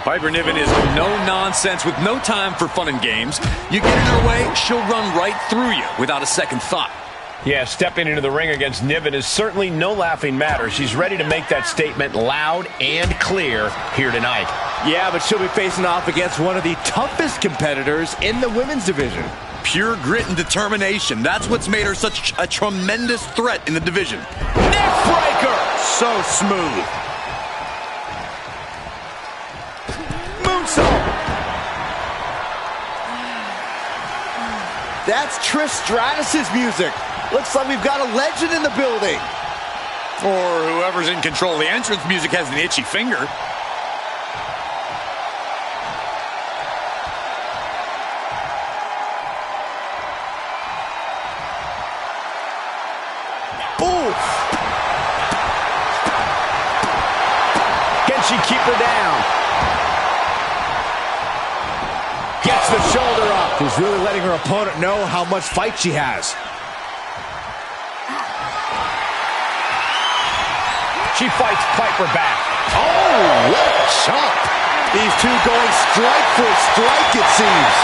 Piper Niven is no nonsense with no time for fun and games. You get in her way, she'll run right through you without a second thought. Yeah, stepping into the ring against Niven is certainly no laughing matter. She's ready to make that statement loud and clear here tonight. Yeah, but she'll be facing off against one of the toughest competitors in the women's division. Pure grit and determination. That's what's made her such a tremendous threat in the division. Neckbreaker! So smooth. Moonsault! That's Trish Stratus's music. Looks like we've got a legend in the building. Or whoever's in control of the entrance music has an itchy finger. Oof! Can she keep her down? Gets the shoulder up. She's really letting her opponent know how much fight she has. She fights Piper back. Oh, what a chop! These two going strike for strike, it seems.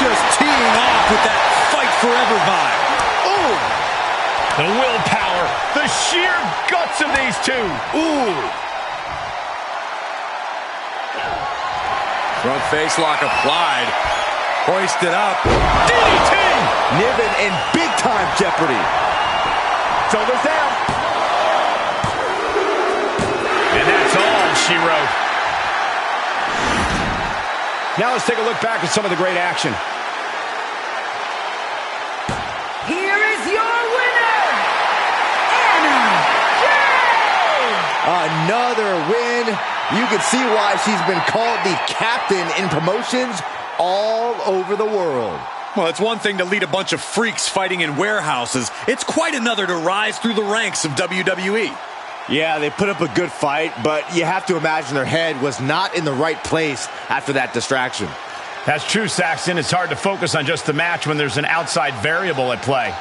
Just teeing off with that fight forever vibe. Ooh! The willpower, the sheer guts of these two. Ooh! Front face lock applied. Hoisted up. DDT! Niven in big-time jeopardy. Shoulders down. And that's all she wrote. Now let's take a look back at some of the great action. Here is your winner, Anna Jay! Another win. You can see why she's been called the captain in promotions all over the world. Well, it's one thing to lead a bunch of freaks fighting in warehouses. It's quite another to rise through the ranks of WWE. Yeah, they put up a good fight, but you have to imagine their head was not in the right place after that distraction. That's true, Saxton. It's hard to focus on just the match when there's an outside variable at play.